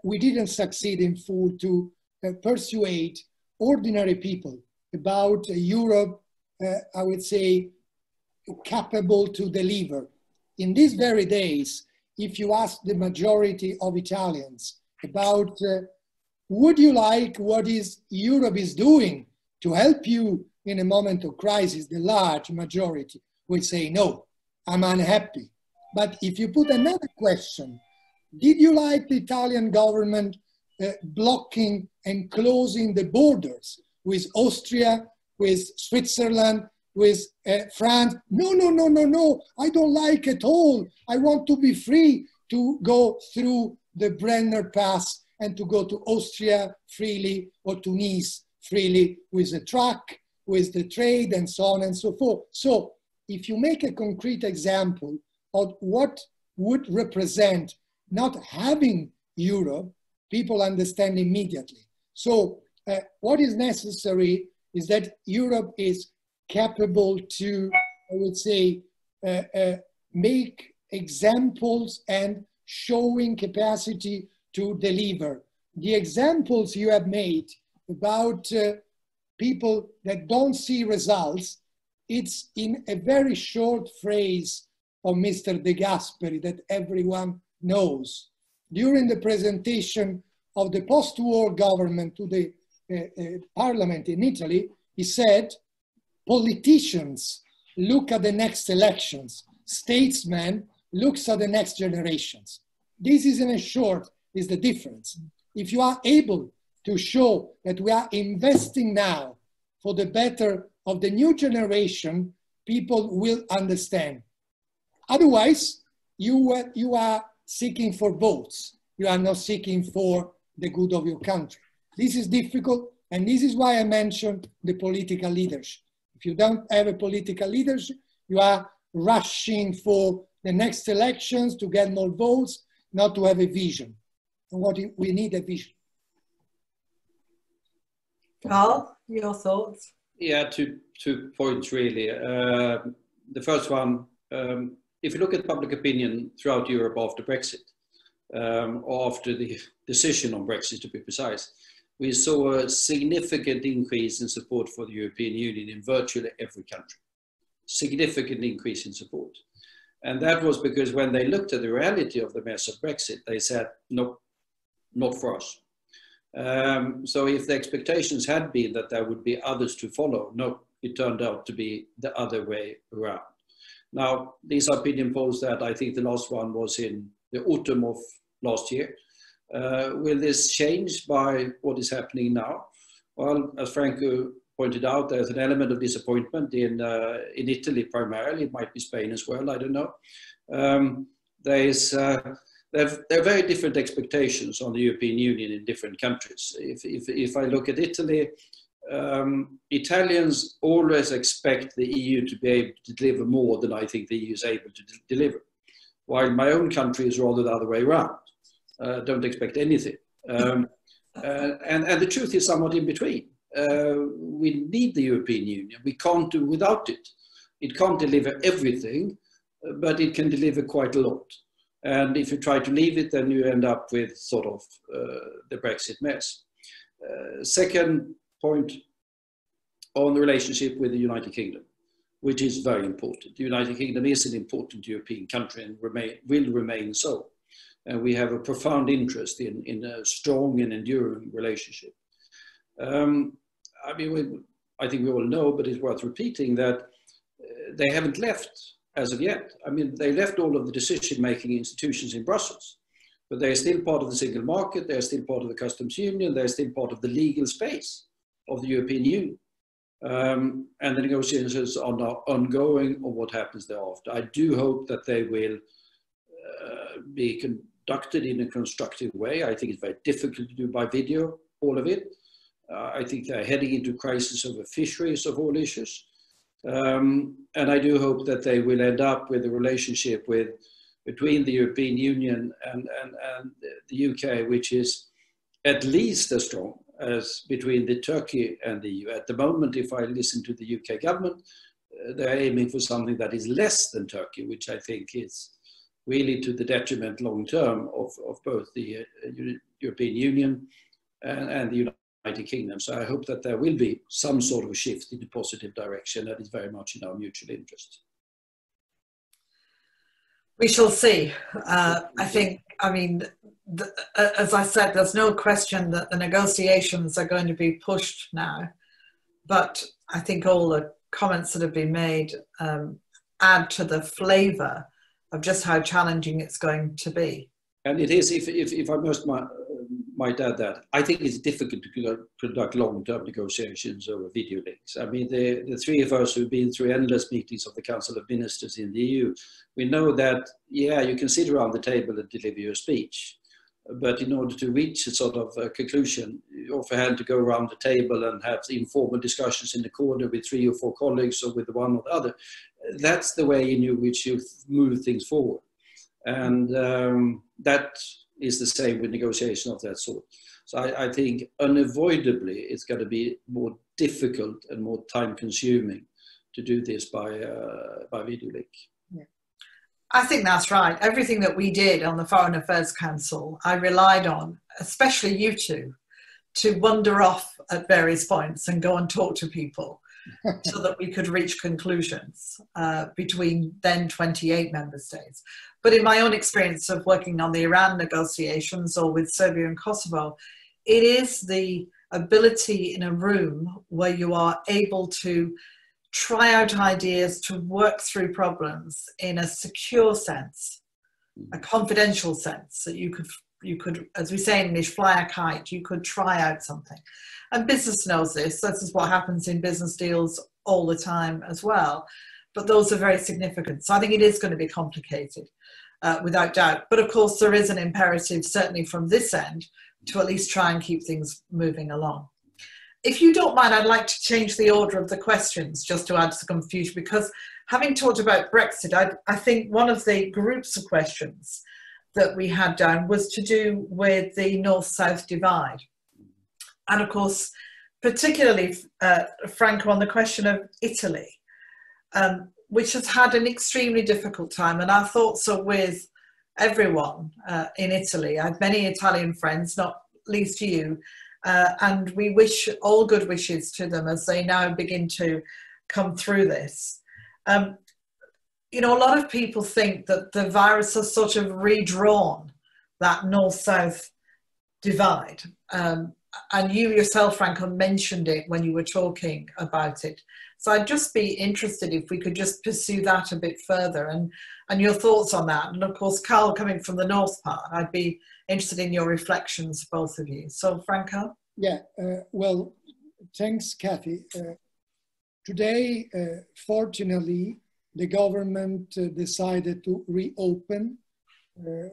we didn't succeed in full to persuade ordinary people about Europe, I would say, capable to deliver. In these very days, if you ask the majority of Italians about would you like what Europe is doing to help you in a moment of crisis, the large majority will say, no, I'm unhappy. But if you put another question, did you like the Italian government blocking and closing the borders with Austria, with Switzerland, with France? No, no, no, no, no, I don't like at all. I want to be free to go through the Brenner Pass and to go to Austria freely or to Nice freely with a truck, with the trade and so on and so forth. So if you make a concrete example of what would represent not having Europe, people understand immediately. So what is necessary is that Europe is capable to, I would say, make examples and showing capacity to deliver. The examples you have made about people that don't see results, it's in a very short phrase of Mr. De Gasperi that everyone knows. During the presentation of the post-war government to the parliament in Italy, he said, politicians look at the next elections, statesmen looks at the next generations. This is in a short, is the difference. If you are able to show that we are investing now for the better of the new generation, people will understand. Otherwise, you are seeking for votes. You are not seeking for the good of your country. This is difficult, and this is why I mentioned the political leadership. If you don't have a political leadership, you are rushing for the next elections to get more votes, not to have a vision. And we need a vision. Carl, your thoughts? Yeah, two points really. The first one, if you look at public opinion throughout Europe after Brexit, or after the decision on Brexit to be precise, we saw a significant increase in support for the European Union in virtually every country. Significant increase in support. And that was because when they looked at the reality of the mess of Brexit, they said, no, not for us. So if the expectations had been that there would be others to follow, no, it turned out to be the other way around. Now, these are opinion polls that I think the last one was in the autumn of last year. Will this change by what is happening now? Well, as Franco pointed out, there's an element of disappointment in Italy primarily. It might be Spain as well, I don't know. There are very different expectations on the European Union in different countries. If I look at Italy, Italians always expect the EU to be able to deliver more than I think the EU is able to deliver. While my own country is rather the other way around. Don't expect anything. And the truth is somewhat in between. We need the European Union. We can't do without it. It can't deliver everything, but it can deliver quite a lot. And if you try to leave it, then you end up with sort of the Brexit mess. Second point on the relationship with the United Kingdom, which is very important. The United Kingdom is an important European country and will remain so. And we have a profound interest in a strong and enduring relationship. I mean, I think we all know, but it's worth repeating that they haven't left as of yet. I mean, they left all of the decision-making institutions in Brussels, but they're still part of the single market, they're still part of the customs union, they're still part of the legal space of the European Union. And the negotiations are now ongoing on what happens thereafter. I do hope that they will be conducted in a constructive way. I think it's very difficult to do by video, all of it. I think they're heading into crisis over fisheries of all issues. And I do hope that they will end up with a relationship between the European Union and the UK, which is at least as strong as between the Turkey and the EU. At the moment, if I listen to the UK government, they're aiming for something that is less than Turkey, which I think is really to the detriment long term of both the European Union and the United Kingdom. So I hope that there will be some sort of a shift in a positive direction that is very much in our mutual interest. We shall see. I think, I mean, as I said, there's no question that the negotiations are going to be pushed now. but I think all the comments that have been made add to the flavour of just how challenging it's going to be. And it is, if I might add that, I think it's difficult to conduct long-term negotiations over video links. I mean, the three of us who've been through endless meetings of the Council of Ministers in the EU, we know that, yeah, you can sit around the table and deliver your speech, but in order to reach a sort of conclusion, you often have to go around the table and have informal discussions in the corner with 3 or 4 colleagues or with one or the other. That's the way in which you move things forward. And that is the same with negotiation of that sort. So I think unavoidably it's going to be more difficult and more time consuming to do this by video link. Yeah. I think that's right. Everything that we did on the Foreign Affairs Council, I relied on, especially you two, to wander off at various points and go and talk to people so that we could reach conclusions between then 28 member states. But in my own experience of working on the Iran negotiations or with Serbia and Kosovo, it is the ability in a room where you are able to try out ideas, to work through problems in a secure sense, a confidential sense, that you could, as we say in English, fly a kite, you could try out something. And business knows this. This is what happens in business deals all the time as well. But those are very significant. So I think it is going to be complicated, without doubt. But of course, there is an imperative, certainly from this end, to at least try and keep things moving along. If you don't mind, I'd like to change the order of the questions just to add to the confusion, because having talked about Brexit, I think one of the groups of questions that we had down was to do with the North-South divide. And of course, particularly, Franco, on the question of Italy, which has had an extremely difficult time. And our thoughts are with everyone in Italy. I have many Italian friends, not least you, and we wish all good wishes to them as they now begin to come through this. You know, a lot of people think that the virus has sort of redrawn that North-South divide. And you yourself, Franco, mentioned it when you were talking about it. So I'd just be interested if we could just pursue that a bit further and your thoughts on that. And of course, Carl, coming from the north part, I'd be interested in your reflections, both of you. So Franco? Yeah, well, thanks, Kathy. Today, fortunately, the government decided to reopen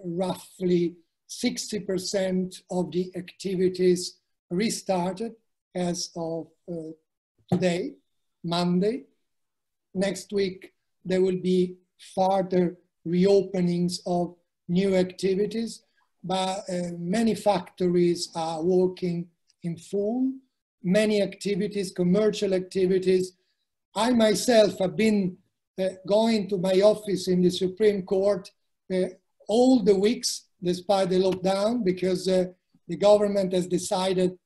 roughly 60% of the activities restarted as of today, Monday. Next week, there will be further reopenings of new activities, but many factories are working in full, many activities, commercial activities. I myself have been going to my office in the Supreme Court all the weeks despite the lockdown, because the government has decided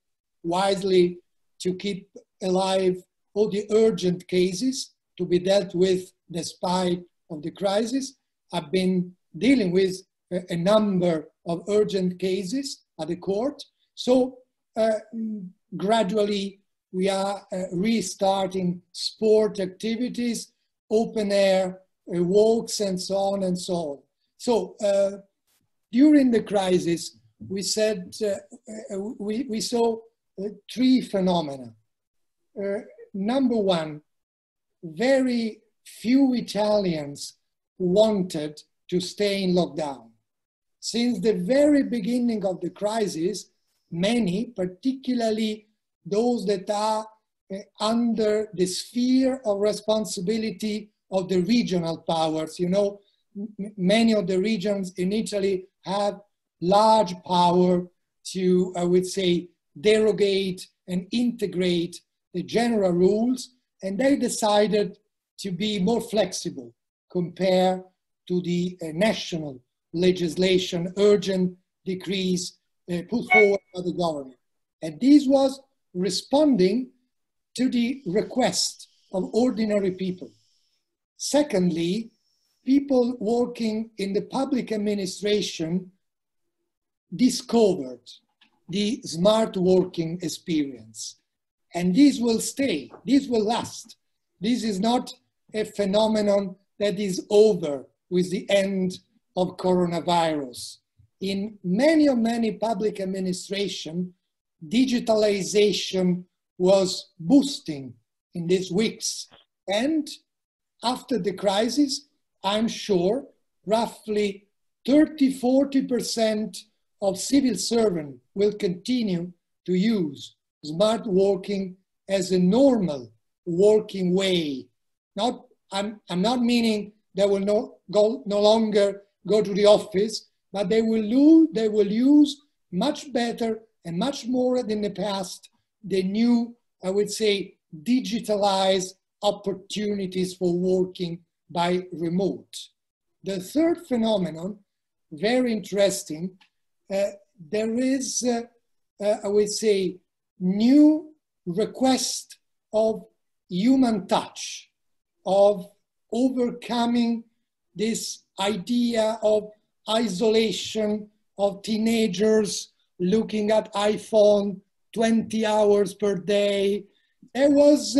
wisely to keep alive all the urgent cases to be dealt with despite of the crisis. I've been dealing with a number of urgent cases at the court. So gradually we are restarting sport activities, open air walks, and so on and so on. So during the crisis, we said we saw 3 phenomena. Number one, very few Italians wanted to stay in lockdown. Since the very beginning of the crisis, many, particularly those that are under the sphere of responsibility of the regional powers, you know, many of the regions in Italy have large power to, I would say, derogate and integrate the general rules, and they decided to be more flexible compared to the national legislation, urgent decrees put forward by the government. And this was responding to the request of ordinary people. Secondly, people working in the public administration discovered the smart working experience. And this will stay, this will last. This is not a phenomenon that is over with the end of coronavirus. In many public administration, digitalization was boosting in these weeks. And after the crisis, I'm sure roughly 30–40% of civil servants will continue to use smart working as a normal working way. I'm not meaning they will no longer go to the office, but they will use much better and much more than in the past the new, I would say, digitalized opportunities for working by remote. The third phenomenon, very interesting, there is, I would say, new request of human touch, of overcoming this idea of isolation, of teenagers looking at iPhone 20 hours per day. There was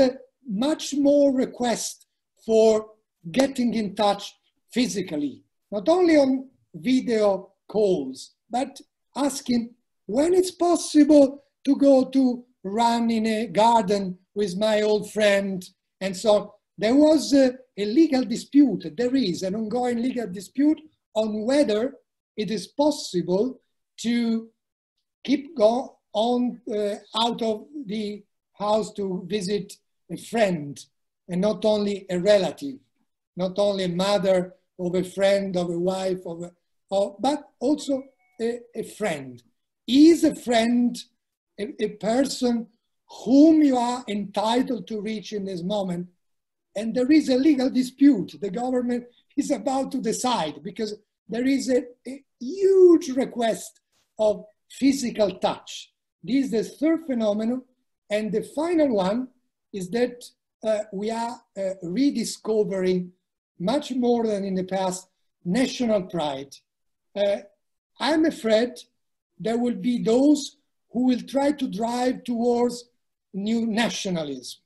much more request for getting in touch physically, not only on video calls, but asking when it's possible to go to run in a garden with my old friend and so on. There was a legal dispute, there is an ongoing legal dispute on whether it is possible to keep going on out of the house to visit a friend and not only a relative, not only a mother of a friend, of a wife, but also a friend. Is a friend a person whom you are entitled to reach in this moment? And there is a legal dispute. The government is about to decide because there is a huge request of physical touch. This is the third phenomenon. And the final one is that we are rediscovering much more than in the past national pride. I'm afraid there will be those who will try to drive towards new nationalism.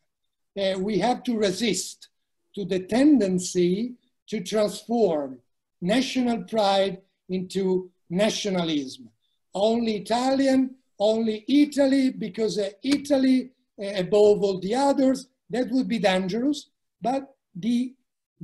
We have to resist to the tendency to transform national pride into nationalism. Only Italian, only Italy, because Italy above all the others, that would be dangerous. But the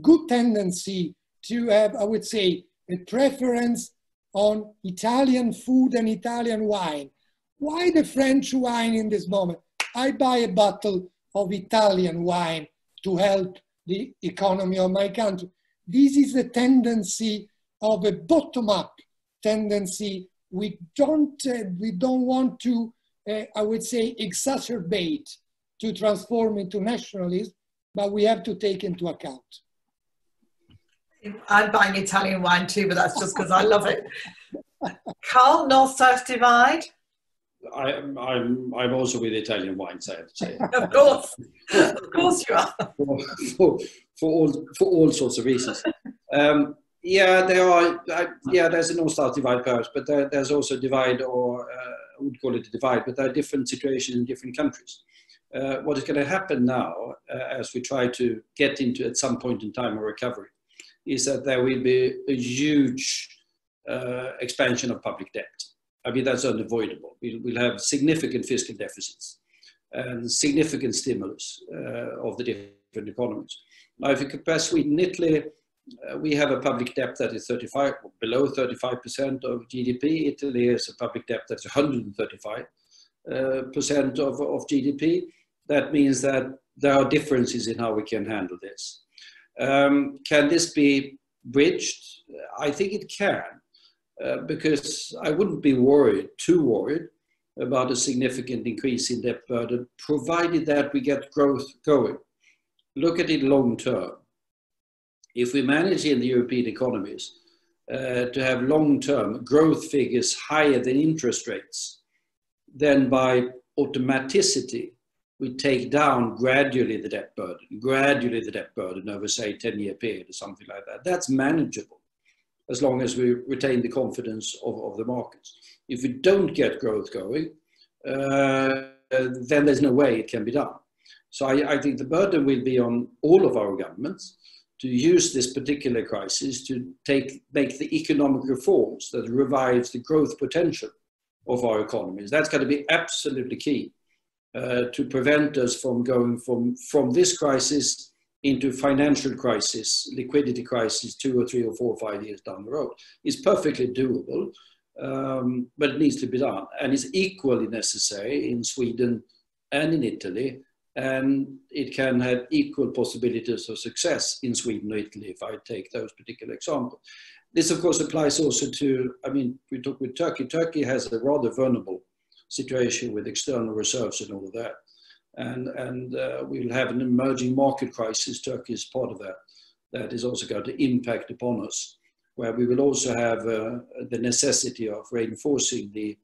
good tendency to have, I would say, a preference on Italian food and Italian wine. Why the French wine in this moment? I buy a bottle of Italian wine to help the economy of my country. This is a tendency of a bottom-up tendency. We don't want to, I would say, exacerbate to transform into nationalism, but we have to take into account. I'm buying Italian wine too, but that's just because I love it. Carl, North-South divide? I'm also with Italian wines, I have to say. Of course you are. For all sorts of reasons. Yeah, there are. There's a North-South divide, perhaps, but there's also a divide, or I would call it a divide, but there are different situations in different countries. What is going to happen now, as we try to get into at some point in time a recovery, is that there will be a huge expansion of public debt. I mean, that's unavoidable. We'll have significant fiscal deficits and significant stimulus of the different economies. Now, if you compare Sweden and Italy, we have a public debt that is below 35% of GDP. Italy has a public debt that's 135% of GDP. That means that there are differences in how we can handle this. Can this be bridged? I think it can. Because I wouldn't be too worried about a significant increase in debt burden, provided that we get growth going. Look at it long term. If we manage in the European economies to have long term growth figures higher than interest rates, then by automaticity, we take down gradually the debt burden over, say, 10-year period or something like that. That's manageable, as long as we retain the confidence of the markets. If we don't get growth going, then there's no way it can be done. So I think the burden will be on all of our governments to use this particular crisis to make the economic reforms that revives the growth potential of our economies. That's going to be absolutely key to prevent us from going from this crisis into financial crisis, liquidity crisis 2 or 3 or 4 or 5 years down the road. It's perfectly doable, but it needs to be done. And it's equally necessary in Sweden and in Italy, and it can have equal possibilities of success in Sweden or Italy, if I take those particular examples. This, of course, applies also to, I mean, we talk with Turkey. Turkey has a rather vulnerable situation with external reserves and all of that. And we'll have an emerging market crisis. Turkey is part of that. That is also going to impact upon us, where we will also have the necessity of reinforcing the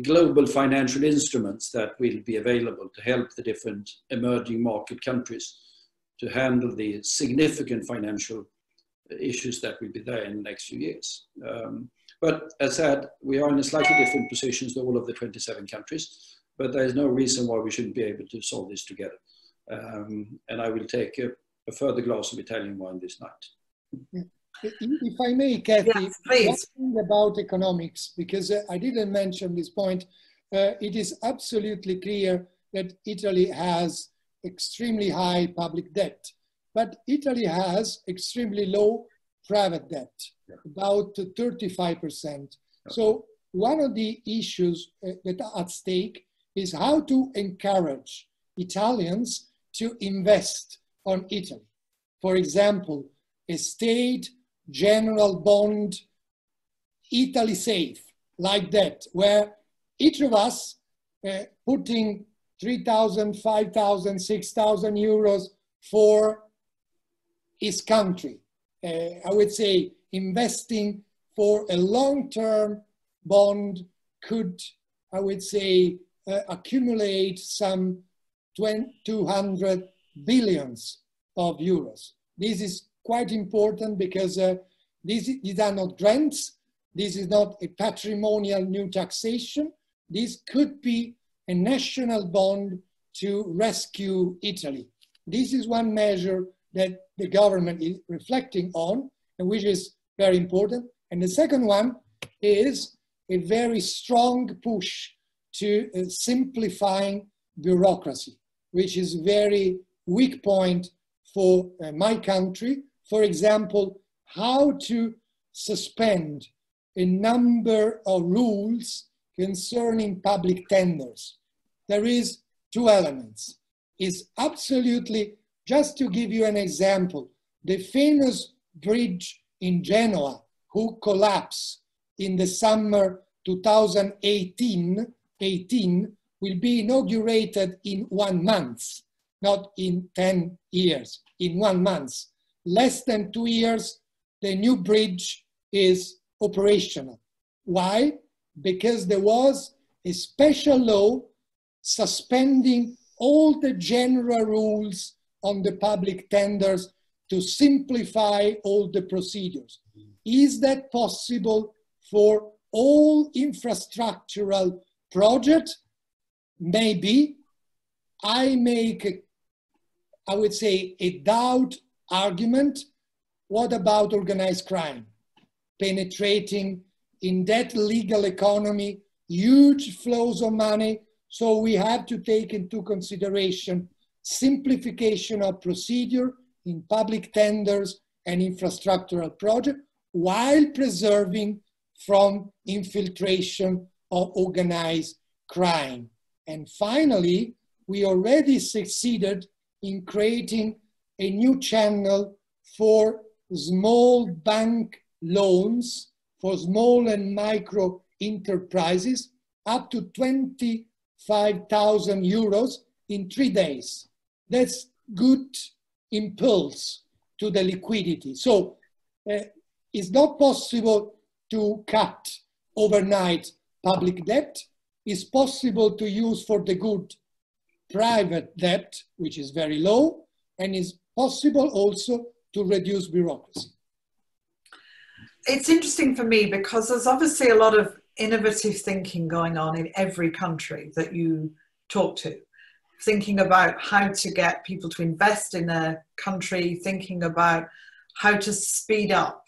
global financial instruments that will be available to help the different emerging market countries to handle the significant financial issues that will be there in the next few years. But as said, we are in a slightly different positions to all of the 27 countries, but there is no reason why we shouldn't be able to solve this together. And I will take a further glass of Italian wine this night. If I may, Kathy, yes, please. Talking about economics, because I didn't mention this point, it is absolutely clear that Italy has extremely high public debt, but Italy has extremely low private debt, about 35%. So one of the issues that are at stake is how to encourage Italians to invest on Italy. For example, a state general bond, Italy safe, like that, where each of us putting 3,000, 5,000, 6,000 euros for his country. I would say investing for a long-term bond could, I would say, accumulate some 200 billions of euros. This is quite important because these are not grants. This is not a patrimonial new taxation. This could be a national bond to rescue Italy. This is one measure that the government is reflecting on, and which is very important. And the second one is a very strong push to simplifying bureaucracy, which is very weak point for my country. For example, how to suspend a number of rules concerning public tenders. There is 2 elements. It's absolutely, just to give you an example, the famous bridge in Genoa, who collapsed in the summer 2018, will be inaugurated in 1 month, not in 10 years, in 1 month. Less than 2 years, the new bridge is operational. Why? Because there was a special law suspending all the general rules on the public tenders to simplify all the procedures. Is that possible for all infrastructural projects? Maybe. I make, I would say, a doubt argument. What about organized crime? Penetrating in that legal economy, huge flows of money. So we have to take into consideration simplification of procedure in public tenders and infrastructural projects while preserving from infiltration of organized crime. And finally, we already succeeded in creating a new channel for small bank loans for small and micro enterprises up to 25,000 euros in 3 days. That's good impulse to the liquidity. So it's not possible to cut overnight public debt. It's possible to use for the good private debt, which is very low, and it's possible also to reduce bureaucracy. It's interesting for me because there's obviously a lot of innovative thinking going on in every country that you talk to. Thinking about how to get people to invest in their country, thinking about how to speed up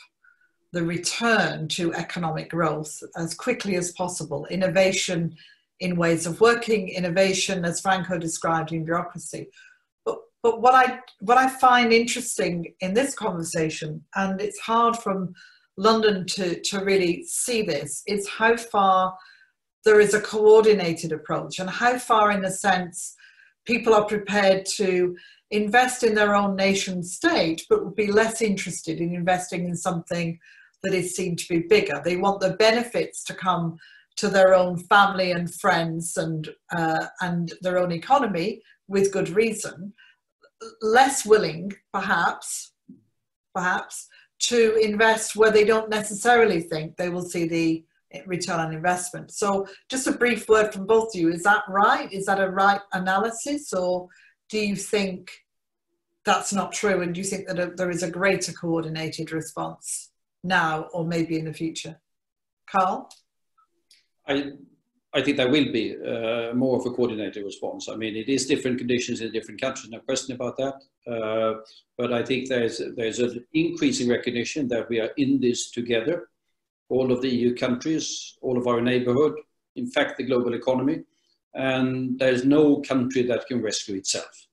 the return to economic growth as quickly as possible, innovation in ways of working, innovation, as Franco described, in bureaucracy. But what I find interesting in this conversation, and it's hard from London to really see this, is how far there is a coordinated approach and how far, in a sense, people are prepared to invest in their own nation state, but would be less interested in investing in something that is seen to be bigger. They want the benefits to come to their own family and friends and their own economy with good reason. Less willing, perhaps, to invest where they don't necessarily think they will see the return on investment. So just a brief word from both of you. Is that right? Is that a right analysis? Or do you think that's not true? And do you think that there is a greater coordinated response now or maybe in the future? Carl? I think there will be more of a coordinated response. I mean, it is different conditions in different countries, no question about that. But I think there's an increasing recognition that we are in this together. All of the EU countries, all of our neighborhood, in fact, the global economy. And there's no country that can rescue itself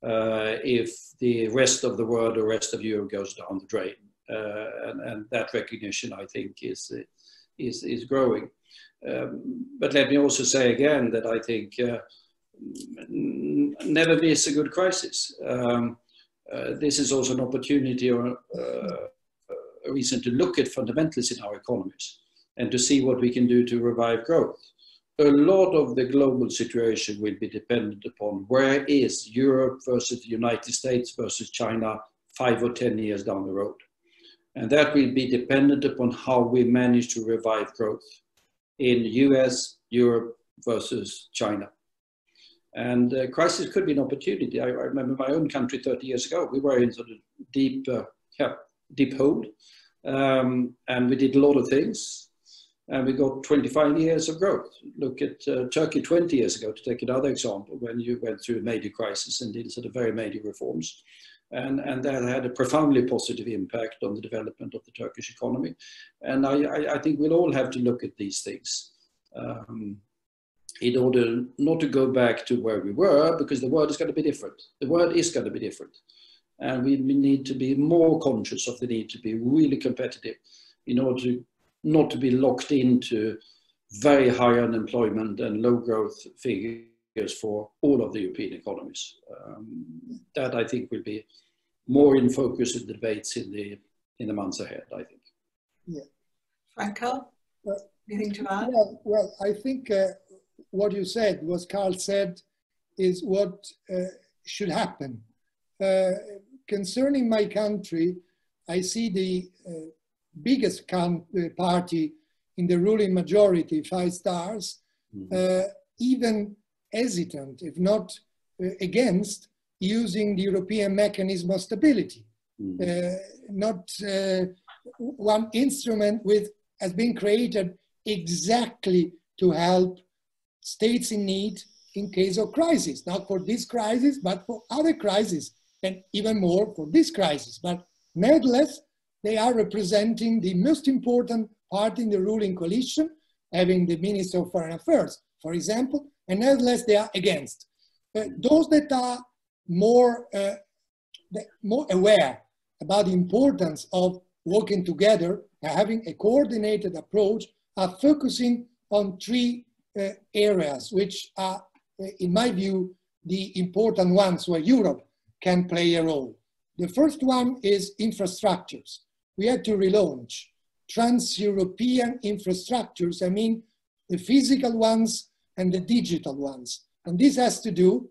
if the rest of the world or rest of Europe goes down the drain. And that recognition, I think, is growing. But let me also say again that I think never miss a good crisis. This is also an opportunity or a reason to look at fundamentals in our economies and to see what we can do to revive growth. A lot of the global situation will be dependent upon where is Europe versus the United States versus China 5 or 10 years down the road. And that will be dependent upon how we manage to revive growth in US, Europe versus China. And crisis could be an opportunity. I remember my own country 30 years ago. We were in sort of deep hole, and we did a lot of things, and we got 25 years of growth. Look at Turkey 20 years ago, to take another example, when you went through a major crisis and did sort of very major reforms. And that had a profoundly positive impact on the development of the Turkish economy. And I think we'll all have to look at these things in order not to go back to where we were, because the world is going to be different. The world is going to be different. And we need to be more conscious of the need to be really competitive in order to not to be locked into very high unemployment and low growth figures for all of the European economies. That I think will be more in focus in debates in the months ahead, I think. Yeah. Franco, anything to add? Well, I think what you said, what Carl said, is what should happen. Concerning my country, I see the biggest party in the ruling majority, 5 stars, even hesitant, if not against, using the European mechanism of stability. Not one instrument has been created exactly to help states in need in case of crisis, not for this crisis, but for other crises, and even more for this crisis. But nevertheless, they are representing the most important party in the ruling coalition, having the Minister of Foreign Affairs, for example, and nevertheless they are against. Those that are more aware about the importance of working together and having a coordinated approach are focusing on 3 areas, which are, in my view, the important ones where Europe can play a role. The first one is infrastructures. We had to relaunch trans-European infrastructures, I mean the physical ones and the digital ones. And this has to do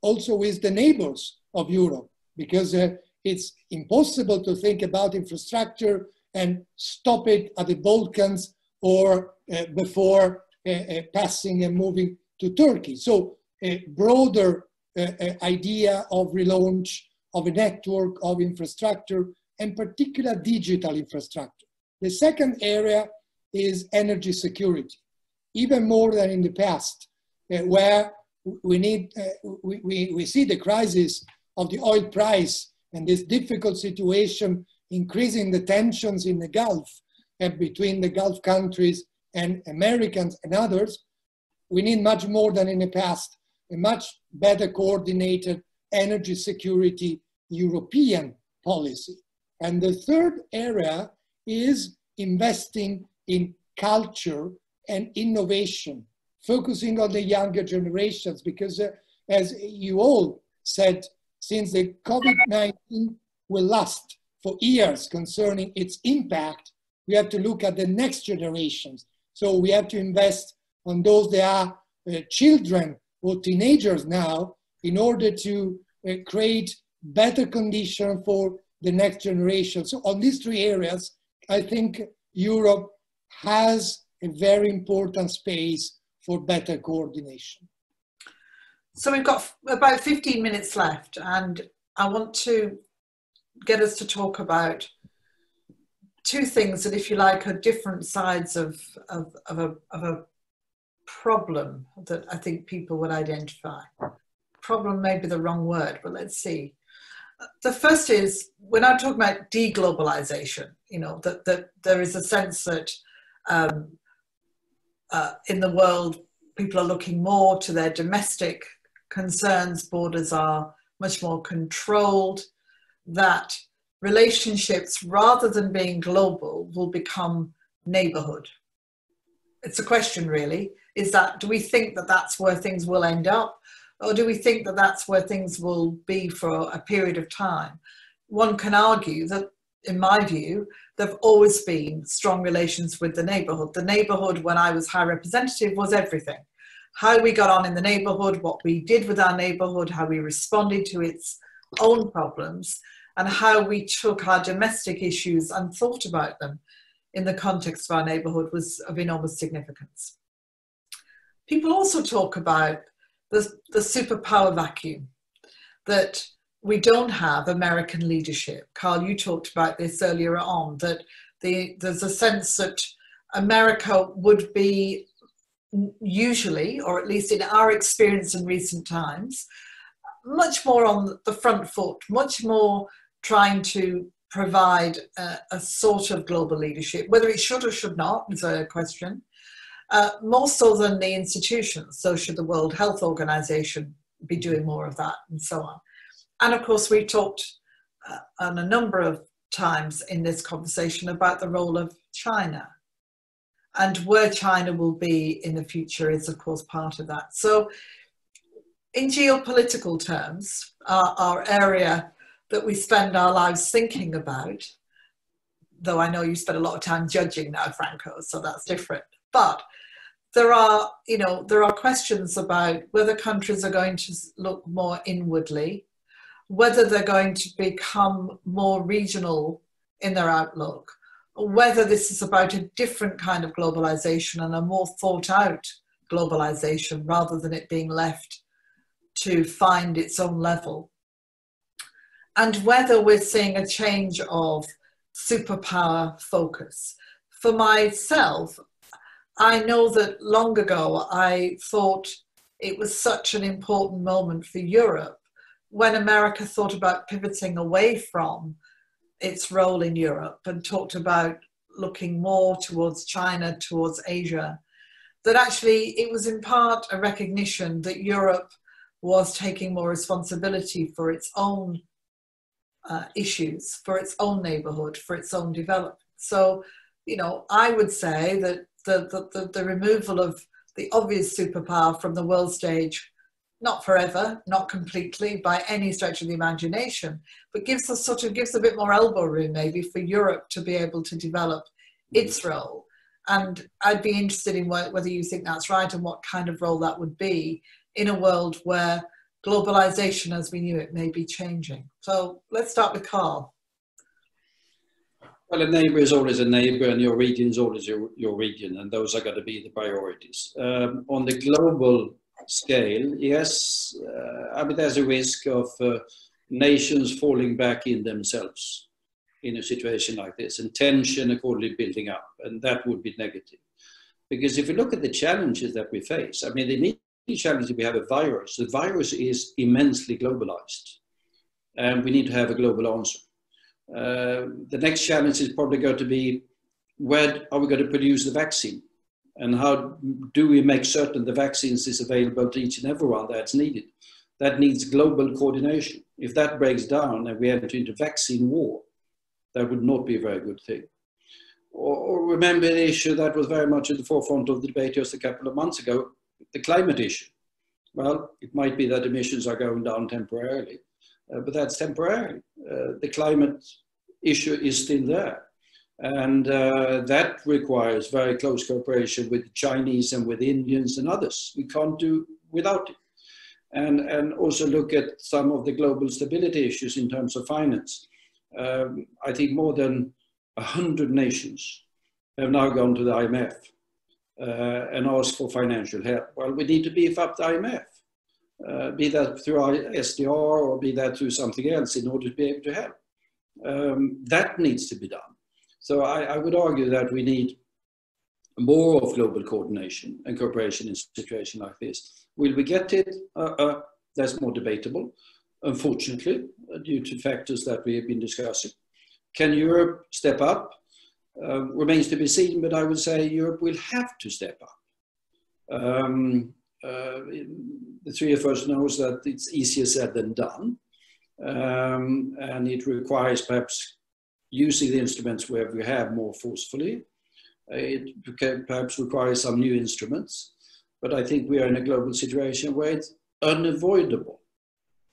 also with the neighbors of Europe, because it's impossible to think about infrastructure and stop it at the Balkans or before passing and moving to Turkey. So a broader idea of relaunch of a network of infrastructure, and particular digital infrastructure. The second area is energy security, even more than in the past, where we see the crisis of the oil price and this difficult situation increasing the tensions in the Gulf between the Gulf countries and Americans and others. We need much more than in the past, a much better coordinated energy security European policy. And the third area is investing in culture and innovation, focusing on the younger generations, because as you all said, since the COVID-19 will last for years concerning its impact, we have to look at the next generations. So we have to invest on those that are children or teenagers now in order to create better conditions for the next generation. So on these three areas, I think Europe has a very important space for better coordination. So we've got about 15 minutes left, and I want to get us to talk about two things that, if you like, are different sides of a problem that I think people would identify. Problem may be the wrong word, but let's see. The first is, when I'm talking about deglobalization, you know, that there is a sense that in the world, people are looking more to their domestic concerns, borders are much more controlled, that relationships, rather than being global, will become neighborhood. It's a question, really, is that, do we think that that's where things will end up? Or do we think that that's where things will be for a period of time? One can argue that, in my view, there have always been strong relations with the neighborhood. The neighborhood, when I was High Representative, was everything. How we got on in the neighborhood, what we did with our neighborhood, how we responded to its own problems, and how we took our domestic issues and thought about them in the context of our neighborhood was of enormous significance. People also talk about the superpower vacuum, that we don't have American leadership. Carl, you talked about this earlier on, that there's a sense that America would be usually, or at least in our experience in recent times, much more on the front foot, much more trying to provide a sort of global leadership. Whether it should or should not is a question. More so than the institutions. So should the World Health Organization be doing more of that, and so on. And of course, we talked on a number of times in this conversation about the role of China. And where China will be in the future is, of course, part of that. So in geopolitical terms, our area that we spend our lives thinking about, though I know you spend a lot of time judging now, Franco, so that's different. But there are questions about whether countries are going to look more inwardly, whether they're going to become more regional in their outlook, whether this is about a different kind of globalization and a more thought out globalization rather than it being left to find its own level, and whether we're seeing a change of superpower focus. For myself, I know that long ago I thought it was such an important moment for Europe when America thought about pivoting away from its role in Europe and talked about looking more towards China, towards Asia, that actually it was in part a recognition that Europe was taking more responsibility for its own issues, for its own neighborhood, for its own development. So, you know, I would say that the removal of the obvious superpower from the world stage, not forever, not completely by any stretch of the imagination, but gives a bit more elbow room maybe for Europe to be able to develop its role. And I'd be interested in whether you think that's right and what kind of role that would be in a world where globalization as we knew it may be changing. So let's start with Carl. Well, a neighbor is always a neighbor, and your region is always your region, and those are going to be the priorities. On the global scale, yes, I mean, there's a risk of nations falling back in themselves in a situation like this, and tension accordingly building up, and that would be negative. Because if you look at the challenges that we face, I mean, the challenge we have a virus. The virus is immensely globalized, and we need to have a global answer. The next challenge is probably going to be, where are we going to produce the vaccine? And how do we make certain the vaccines is available to each and everyone that's needed? That needs global coordination. If that breaks down and we enter into vaccine war, that would not be a very good thing. Or remember the issue that was very much at the forefront of the debate just a couple of months ago, the climate issue. Well, it might be that emissions are going down temporarily, but that's temporary. The climate issue is still there. And that requires very close cooperation with the Chinese and with Indians and others. We can't do without it. And also look at some of the global stability issues in terms of finance. I think more than 100 nations have now gone to the IMF and asked for financial help. Well, we need to beef up the IMF, be that through our SDR or be that through something else in order to be able to help. That needs to be done. So I would argue that we need more of global coordination and cooperation in a situation like this. Will we get it? That's more debatable, unfortunately, due to factors that we have been discussing. Can Europe step up? Remains to be seen, but I would say Europe will have to step up. The three of us knows that it's easier said than done, and it requires perhaps using the instruments where we have more forcefully. It perhaps requires some new instruments, but I think we are in a global situation where it's unavoidable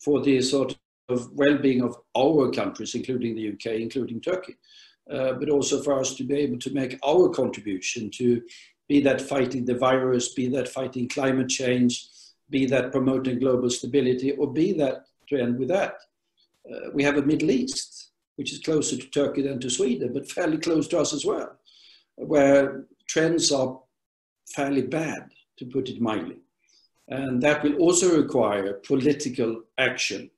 for the sort of well-being of our countries, including the UK, including Turkey, but also for us to be able to make our contribution to be that fighting the virus, be that fighting climate change, be that promoting global stability, or be that, to end with that, we have a Middle East, which is closer to Turkey than to Sweden, but fairly close to us as well, where trends are fairly bad, to put it mildly. And that will also require political action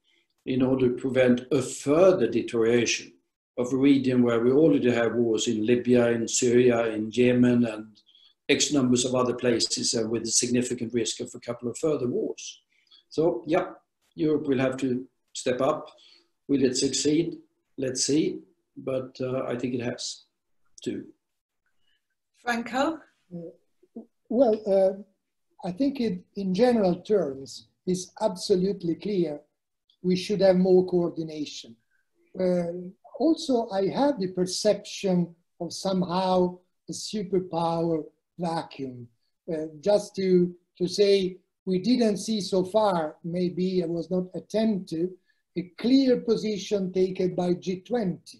in order to prevent a further deterioration of a region where we already have wars in Libya, in Syria, in Yemen, and X numbers of other places, and with a significant risk of a couple of further wars. So, yeah, Europe will have to step up. Will it succeed? Let's see, but I think it has to. Franco? Well, I think in general terms, it's absolutely clear we should have more coordination. Also, I have the perception of somehow a superpower vacuum. Just to say, we didn't see so far, maybe I was not attentive, a clear position taken by G20,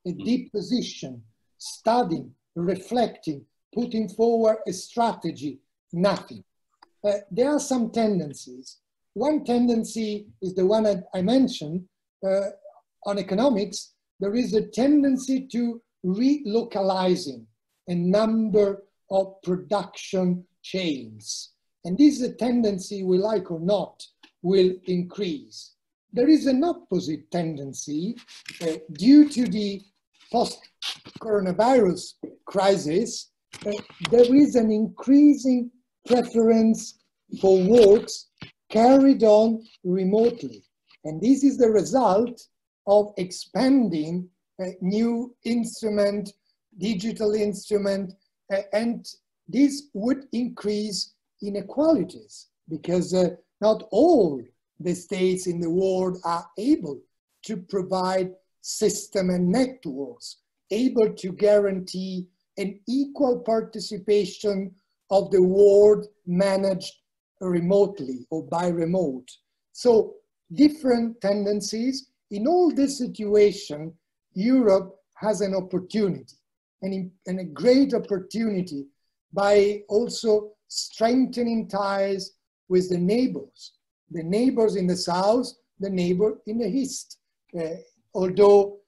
a deep position, studying, reflecting, putting forward a strategy, nothing. There are some tendencies. One tendency is the one that I mentioned on economics. There is a tendency to relocalizing a number of production chains. And this is a tendency, we like or not, will increase. There is an opposite tendency due to the post-coronavirus crisis. There is an increasing preference for works carried on remotely. And this is the result of expanding new instrument, digital instrument, and this would increase inequalities because not all the states in the world are able to provide system and networks, able to guarantee an equal participation of the world managed remotely or by remote. So different tendencies. In all this situation, Europe has an opportunity and a great opportunity by also strengthening ties with the neighbors in the south, the neighbor in the east. Although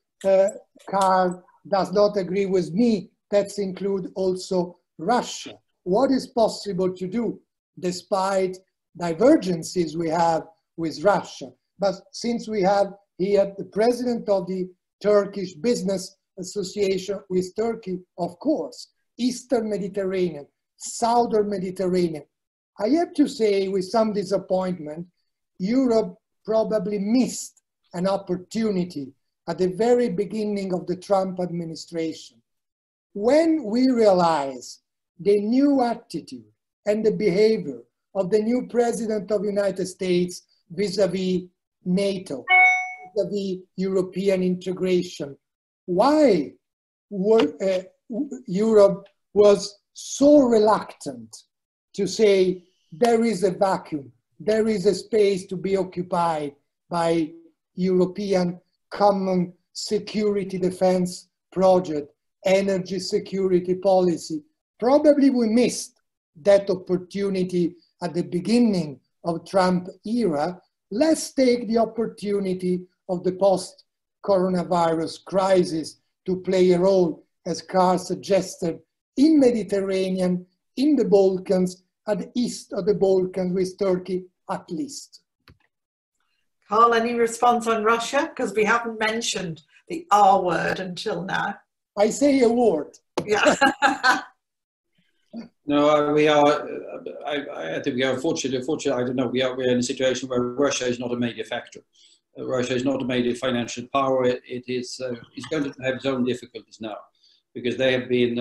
Carl does not agree with me, that includes also Russia. What is possible to do despite divergences we have with Russia? But since we have here the president of the Turkish Business Association with Turkey, of course, Eastern Mediterranean, Southern Mediterranean, I have to say with some disappointment, Europe probably missed an opportunity at the very beginning of the Trump administration. When we realize the new attitude and the behavior of the new president of the United States vis-a-vis NATO, vis-a-vis European integration, why Europe was so reluctant to say there is a vacuum, there is a space to be occupied by European common security defense project, energy security policy. Probably we missed that opportunity at the beginning of Trump era. Let's take the opportunity of the post-coronavirus crisis to play a role, as Carl suggested, in Mediterranean, in the Balkans, at the east of the Balkans with Turkey at least. Carl, any response on Russia? Because we haven't mentioned the R word until now. I say a word. Yeah. No, we are. I think we are fortunate. I don't know. We're in a situation where Russia is not a major factor. Russia is not a major financial power. It's going to have its own difficulties now, because they have been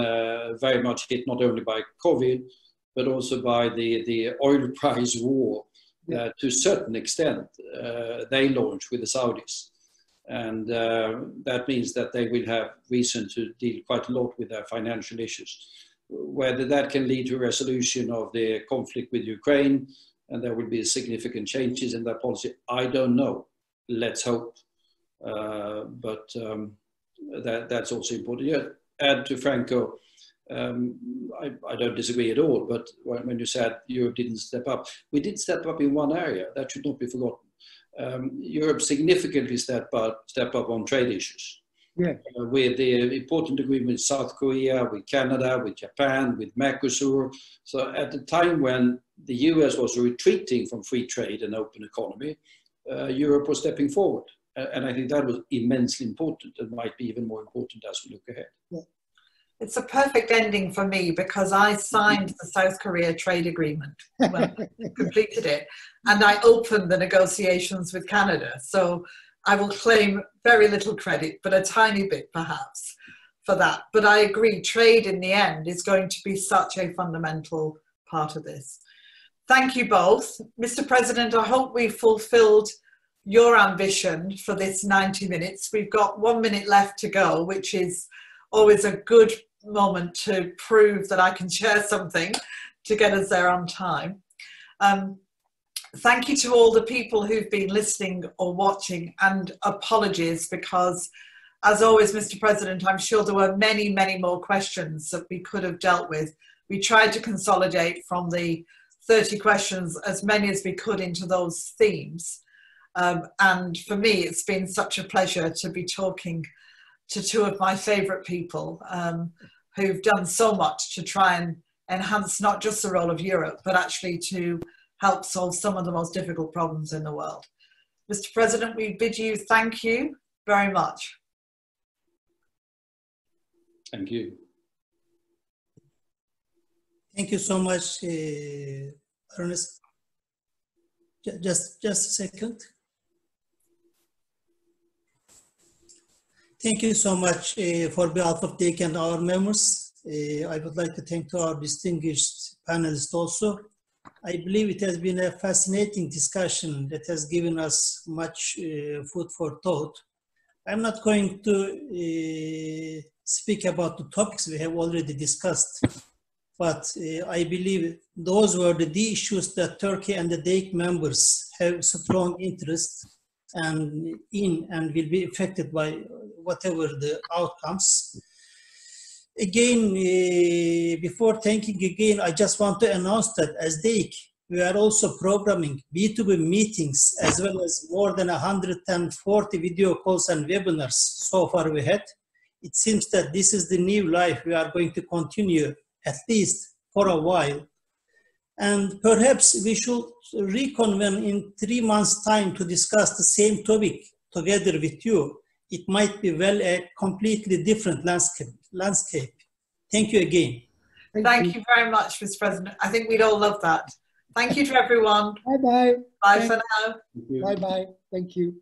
very much hit not only by COVID, but also by the oil price war. To a certain extent, they launched with the Saudis. And that means that they will have reason to deal quite a lot with their financial issues. Whether that can lead to a resolution of the conflict with Ukraine, and there will be significant changes in their policy, I don't know. Let's hope. That's also important. Yeah, add to Franco, I don't disagree at all, but when you said Europe didn't step up, we did step up in one area. That should not be forgotten. Europe significantly step up on trade issues. Yeah. With the important agreement with South Korea, with Canada, with Japan, with Mercosur. So at the time when the US was retreating from free trade and open economy, Europe was stepping forward. And I think that was immensely important and might be even more important as we look ahead. Yeah. It's a perfect ending for me, because I signed the South Korea trade agreement when I completed it, and I opened the negotiations with Canada. So I will claim very little credit, but a tiny bit perhaps for that. But I agree, trade in the end is going to be such a fundamental part of this. Thank you both. Mr. President, I hope we fulfilled your ambition for this 90 minutes. We've got 1 minute left to go, which is always a good moment to prove that I can share something to get us there on time. Thank you to all the people who've been listening or watching, and apologies because, as always, Mr. President, I'm sure there were many, many more questions that we could have dealt with. We tried to consolidate from the 30 questions as many as we could into those themes. And for me, it's been such a pleasure to be talking to two of my favourite people who've done so much to try and enhance not just the role of Europe, but actually to help solve some of the most difficult problems in the world. Mr. President, we bid you thank you very much. Thank you. Thank you so much, Ernest. Just a second. Thank you so much for behalf of DEİK and our members. I would like to thank to our distinguished panelists also. I believe it has been a fascinating discussion that has given us much food for thought. I'm not going to speak about the topics we have already discussed, but I believe those were the issues that Turkey and the DEİK members have strong interest and will be affected by whatever the outcomes. Again, before thanking again, I just want to announce that as DEİK, we are also programming B2B meetings as well as more than 140 video calls and webinars so far we had. It seems that this is the new life we are going to continue at least for a while. And perhaps we should reconvene in 3 months' time to discuss the same topic together with you. It might be well a completely different landscape. Thank you again. Thank you very much, Mr. President. I think we'd all love that. Thank you to everyone. Bye-bye. Bye for now. Bye-bye. Thank you.